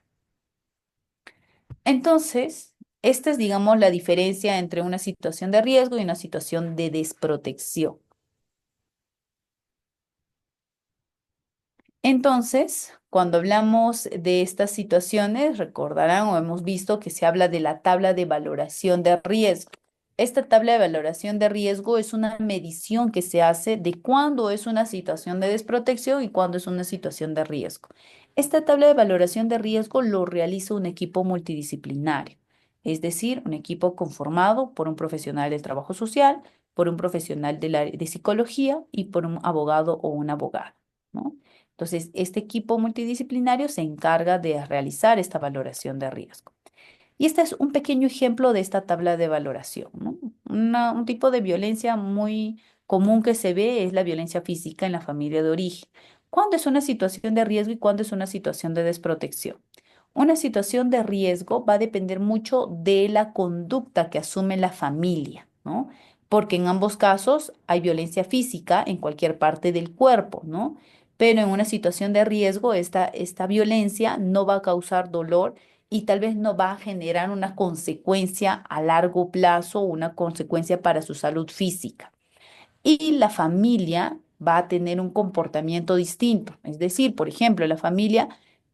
Entonces, esta es, digamos, la diferencia entre una situación de riesgo y una situación de desprotección. Entonces, cuando hablamos de estas situaciones, recordarán o hemos visto que se habla de la tabla de valoración de riesgo. Esta tabla de valoración de riesgo es una medición que se hace de cuándo es una situación de desprotección y cuándo es una situación de riesgo. Esta tabla de valoración de riesgo lo realiza un equipo multidisciplinario, es decir, un equipo conformado por un profesional del trabajo social, por un profesional de psicología y por un abogado o una abogada, ¿no? Entonces, este equipo multidisciplinario se encarga de realizar esta valoración de riesgo. Y este es un pequeño ejemplo de esta tabla de valoración, ¿no? Un tipo de violencia muy común que se ve es la violencia física en la familia de origen. ¿Cuándo es una situación de riesgo y cuándo es una situación de desprotección? Una situación de riesgo va a depender mucho de la conducta que asume la familia, ¿no? Porque en ambos casos hay violencia física en cualquier parte del cuerpo, ¿no? Pero en una situación de riesgo, esta violencia no va a causar dolor y tal vez no va a generar una consecuencia a largo plazo, una consecuencia para su salud física. Y la familia va a tener un comportamiento distinto. Es decir, por ejemplo, la familia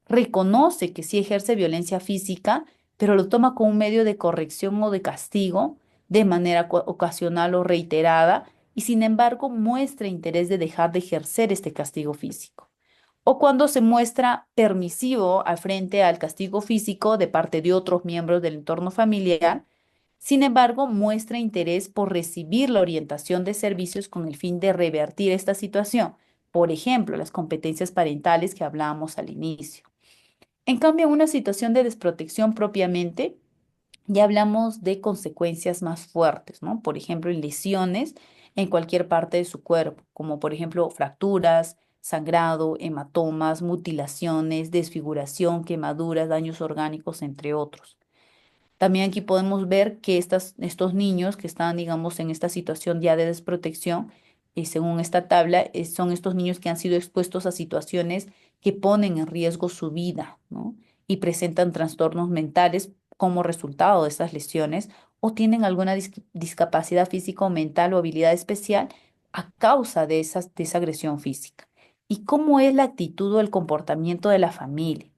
reconoce que sí ejerce violencia física, pero lo toma como un medio de corrección o de castigo de manera ocasional o reiterada y sin embargo muestra interés de dejar de ejercer este castigo físico o cuando se muestra permisivo al frente al castigo físico de parte de otros miembros del entorno familiar, sin embargo, muestra interés por recibir la orientación de servicios con el fin de revertir esta situación. Por ejemplo, las competencias parentales que hablábamos al inicio. En cambio, en una situación de desprotección propiamente, ya hablamos de consecuencias más fuertes, ¿no? Por ejemplo, lesiones en cualquier parte de su cuerpo, como por ejemplo fracturas, sangrado, hematomas, mutilaciones, desfiguración, quemaduras, daños orgánicos, entre otros. También aquí podemos ver que estos niños que están, digamos, en esta situación ya de desprotección, según esta tabla, son estos niños que han sido expuestos a situaciones que ponen en riesgo su vida, ¿no? Y presentan trastornos mentales como resultado de estas lesiones o tienen alguna discapacidad física o mental o habilidad especial a causa de esa agresión física. y cómo es la actitud o el comportamiento de la familia.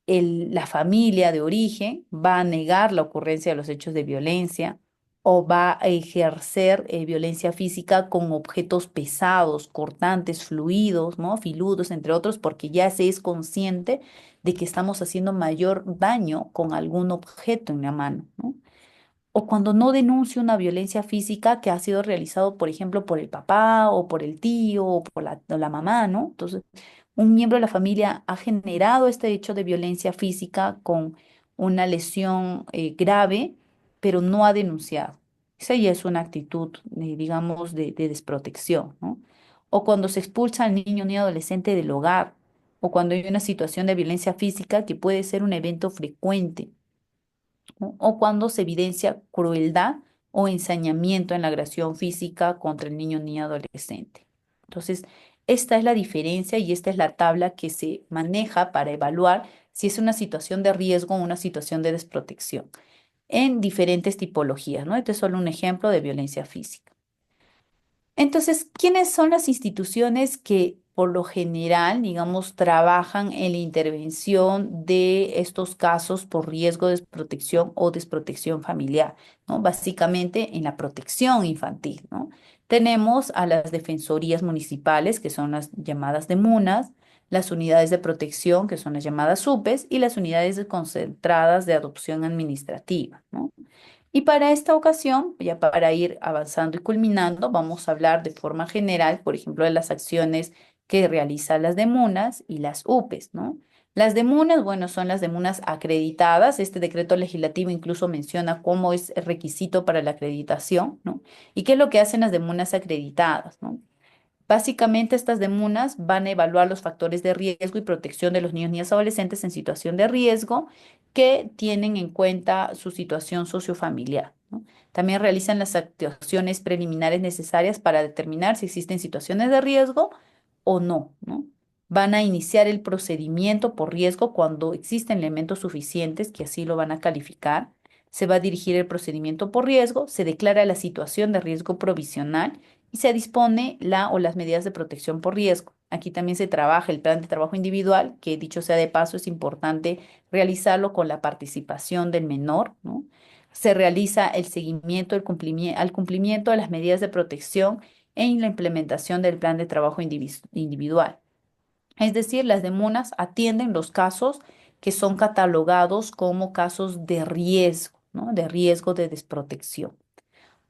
La familia de origen va a negar la ocurrencia de los hechos de violencia o va a ejercer violencia física con objetos pesados, cortantes, fluidos, ¿no? Filudos, entre otros, porque ya se es consciente de que estamos haciendo mayor daño con algún objeto en la mano, ¿no? O cuando no denuncia una violencia física que ha sido realizado, por ejemplo, por el papá o por el tío o la mamá, ¿no? Entonces, un miembro de la familia ha generado este hecho de violencia física con una lesión grave, pero no ha denunciado. Esa ya es una actitud, digamos, de desprotección, ¿no? O cuando se expulsa al niño ni adolescente del hogar, o cuando hay una situación de violencia física que puede ser un evento frecuente, ¿no? O cuando se evidencia crueldad o ensañamiento en la agresión física contra el niño ni adolescente. Entonces, esta es la diferencia y esta es la tabla que se maneja para evaluar si es una situación de riesgo o una situación de desprotección en diferentes tipologías, ¿no? Este es solo un ejemplo de violencia física. Entonces, ¿quiénes son las instituciones que por lo general, digamos, trabajan en la intervención de estos casos por riesgo de desprotección o desprotección familiar, ¿no? Básicamente en la protección infantil, ¿no? Tenemos a las defensorías municipales, que son las llamadas de MUNAS, las unidades de protección, que son las llamadas UPES, y las unidades concentradas de adopción administrativa, ¿no? Y para esta ocasión, ya para ir avanzando y culminando, vamos a hablar de forma general, por ejemplo, de las acciones que realizan las DEMUNAS y las UPES, ¿no? Las DEMUNAS, bueno, son las DEMUNAS acreditadas. Este decreto legislativo incluso menciona cómo es el requisito para la acreditación, ¿no? Y qué es lo que hacen las DEMUNAS acreditadas, ¿no? Básicamente, estas demunas van a evaluar los factores de riesgo y protección de los niños y niñas adolescentes en situación de riesgo que tienen en cuenta su situación sociofamiliar, ¿no? También realizan las actuaciones preliminares necesarias para determinar si existen situaciones de riesgo o no, ¿no? Van a iniciar el procedimiento por riesgo cuando existen elementos suficientes que así lo van a calificar. Se va a dirigir el procedimiento por riesgo, se declara la situación de riesgo provisional y se dispone la o las medidas de protección por riesgo. Aquí también se trabaja el plan de trabajo individual, que dicho sea de paso, es importante realizarlo con la participación del menor, ¿no? Se realiza el seguimiento al cumplimiento de las medidas de protección en la implementación del plan de trabajo individual. Es decir, las demunas atienden los casos que son catalogados como casos de riesgo, ¿no? De riesgo de desprotección.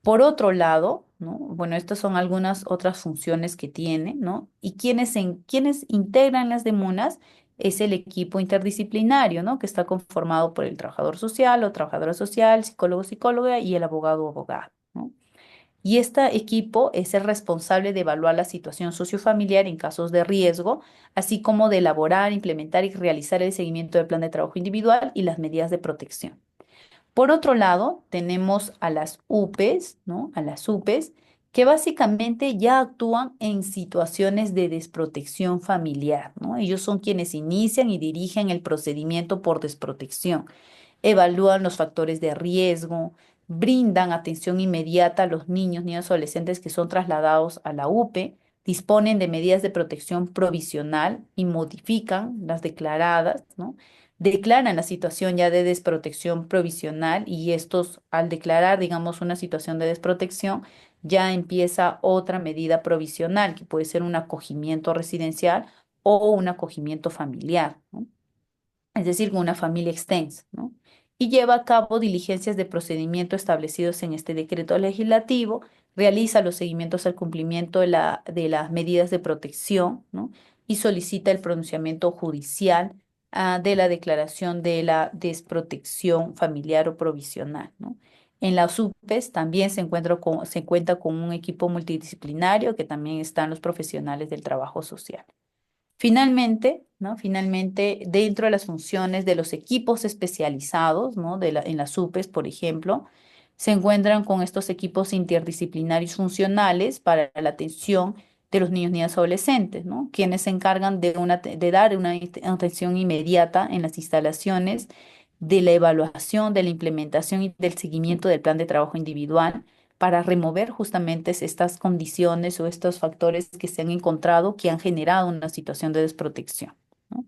Por otro lado, ¿no? Bueno, estas son algunas otras funciones que tiene, ¿no? Y quienes integran las demunas es el equipo interdisciplinario, ¿no? Que está conformado por el trabajador social o trabajadora social, psicólogo, psicóloga y el abogado o abogada, ¿no? Y este equipo es el responsable de evaluar la situación sociofamiliar en casos de riesgo, así como de elaborar, implementar y realizar el seguimiento del plan de trabajo individual y las medidas de protección. Por otro lado, tenemos a las UPEs, ¿no? A las UPEs, que básicamente ya actúan en situaciones de desprotección familiar, ¿no? Ellos son quienes inician y dirigen el procedimiento por desprotección, evalúan los factores de riesgo, brindan atención inmediata a los niños, niñas y adolescentes que son trasladados a la UPE, disponen de medidas de protección provisional y modifican las declaradas, ¿no? Declaran la situación ya de desprotección provisional y estos, al declarar, digamos, una situación de desprotección, ya empieza otra medida provisional, que puede ser un acogimiento residencial o un acogimiento familiar, ¿no? Es decir, con una familia extensa, ¿no? Y lleva a cabo diligencias de procedimiento establecidos en este decreto legislativo, realiza los seguimientos al cumplimiento de las medidas de protección, ¿no? Y solicita el pronunciamiento judicial, de la declaración de la desprotección familiar o provisional, ¿no? En las UPEs también se cuenta con un equipo multidisciplinario que también están los profesionales del trabajo social. Finalmente, ¿no? Finalmente, dentro de las funciones de los equipos especializados, ¿no? En las UPEs, por ejemplo, se encuentran con estos equipos interdisciplinarios funcionales para la atención de los niños, niñas y adolescentes, ¿no? Quienes se encargan de dar una atención inmediata en las instalaciones, de la evaluación, de la implementación y del seguimiento del plan de trabajo individual para remover justamente estas condiciones o estos factores que se han encontrado que han generado una situación de desprotección, ¿no?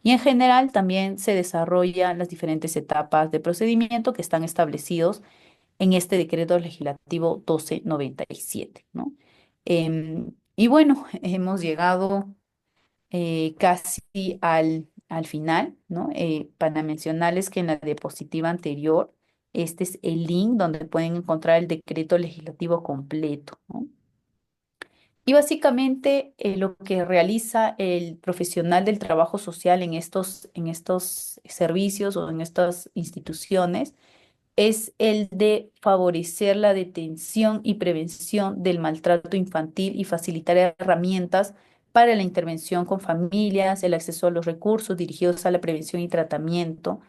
Y en general también se desarrollan las diferentes etapas de procedimiento que están establecidos en este decreto legislativo 1297, ¿no? Y bueno, hemos llegado casi al final, ¿no? Para mencionarles que en la diapositiva anterior, este es el link donde pueden encontrar el decreto legislativo completo, ¿no? Y básicamente lo que realiza el profesional del trabajo social en estos servicios o en estas instituciones es el de favorecer la detención y prevención del maltrato infantil y facilitar herramientas para la intervención con familias, el acceso a los recursos dirigidos a la prevención y tratamiento.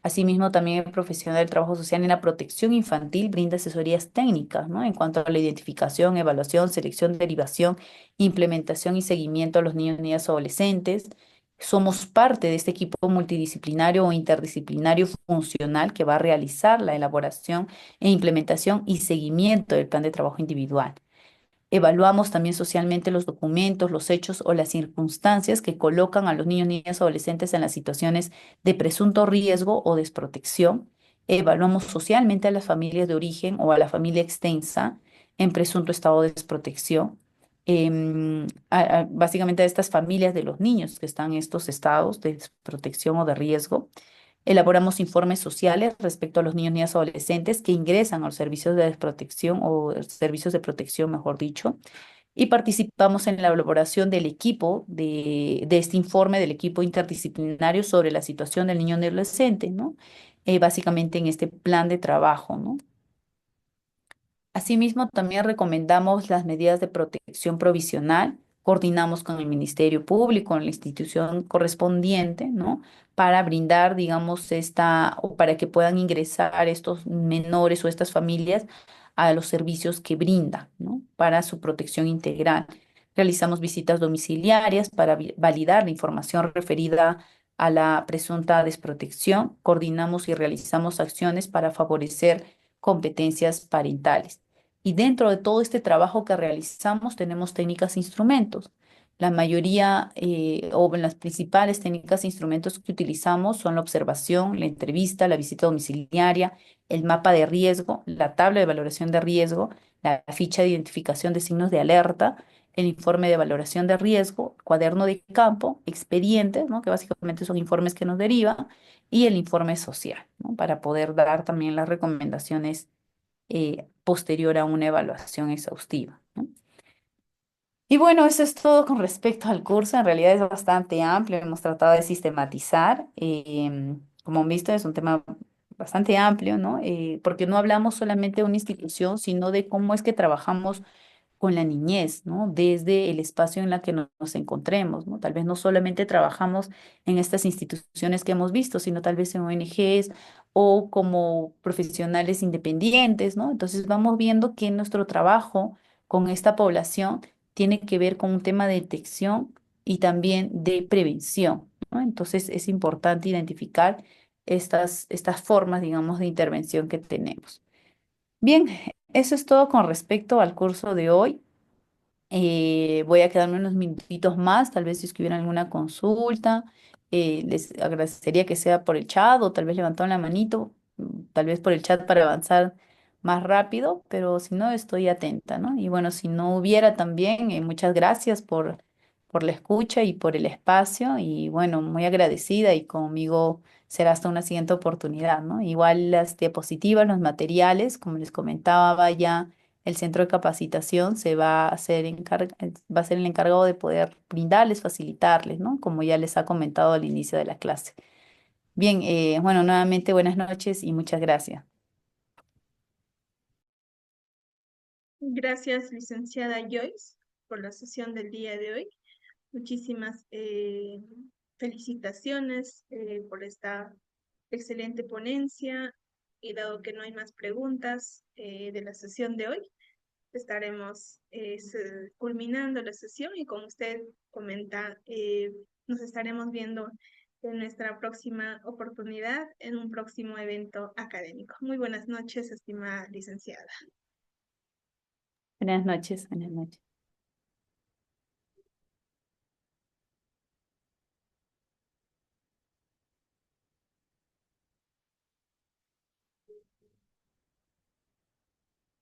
Asimismo, también el profesional del trabajo social en la protección infantil brinda asesorías técnicas, ¿no? En cuanto a la identificación, evaluación, selección, derivación, implementación y seguimiento a los niños, niñas, adolescentes. Somos parte de este equipo multidisciplinario o interdisciplinario funcional que va a realizar la elaboración e implementación y seguimiento del plan de trabajo individual. Evaluamos también socialmente los documentos, los hechos o las circunstancias que colocan a los niños, niñas, adolescentes en las situaciones de presunto riesgo o desprotección. Evaluamos socialmente a las familias de origen o a la familia extensa en presunto estado de desprotección. Básicamente a estas familias de los niños que están en estos estados de desprotección o de riesgo. Elaboramos informes sociales respecto a los niños, niñas, adolescentes que ingresan a los servicios de desprotección o servicios de protección, mejor dicho, y participamos en la elaboración del equipo, de este informe del equipo interdisciplinario sobre la situación del niño y adolescente, ¿no? Básicamente en este plan de trabajo, ¿no? Asimismo, también recomendamos las medidas de protección provisional, coordinamos con el Ministerio Público, con la institución correspondiente, ¿no? Para brindar, digamos, o para que puedan ingresar estos menores o estas familias a los servicios que brinda, ¿no? Para su protección integral. Realizamos visitas domiciliarias para validar la información referida a la presunta desprotección. Coordinamos y realizamos acciones para favorecer competencias parentales. Y dentro de todo este trabajo que realizamos tenemos técnicas e instrumentos. La mayoría o las principales técnicas e instrumentos que utilizamos son la observación, la entrevista, la visita domiciliaria, el mapa de riesgo, la tabla de valoración de riesgo, la ficha de identificación de signos de alerta, el informe de valoración de riesgo, cuaderno de campo, expedientes, ¿no? Que básicamente son informes que nos derivan, y el informe social, ¿no? Para poder dar también las recomendaciones posterior a una evaluación exhaustiva, ¿no? Y bueno, eso es todo con respecto al curso. En realidad es bastante amplio. Hemos tratado de sistematizar. Como han visto, es un tema bastante amplio, ¿no? Porque no hablamos solamente de una institución, sino de cómo es que trabajamos con la niñez, ¿no? Desde el espacio en la que nos encontremos, ¿no? Tal vez no solamente trabajamos en estas instituciones que hemos visto, sino tal vez en ONGs o como profesionales independientes, ¿no? Entonces vamos viendo que nuestro trabajo con esta población tiene que ver con un tema de detección y también de prevención, ¿no? Entonces es importante identificar estas formas, digamos, de intervención que tenemos. Bien, eso es todo con respecto al curso de hoy. Voy a quedarme unos minutitos más, tal vez si es que hubiera alguna consulta, les agradecería que sea por el chat o tal vez levantando la manito, tal vez por el chat para avanzar más rápido, pero si no, estoy atenta, ¿no? Y bueno, si no hubiera también, muchas gracias por la escucha y por el espacio y bueno, muy agradecida y conmigo será hasta una siguiente oportunidad, ¿no? Igual las diapositivas, los materiales, como les comentaba ya el centro de capacitación se va a va a ser el encargado de poder brindarles, facilitarles, ¿no? Como ya les ha comentado al inicio de la clase. Bien, bueno, nuevamente buenas noches y muchas gracias. Gracias, licenciada Joyce, por la sesión del día de hoy. Muchísimas felicitaciones por esta excelente ponencia y dado que no hay más preguntas de la sesión de hoy, estaremos culminando la sesión y como usted comenta, nos estaremos viendo en nuestra próxima oportunidad en un próximo evento académico. Muy buenas noches, estimada licenciada. Buenas noches, buenas noches.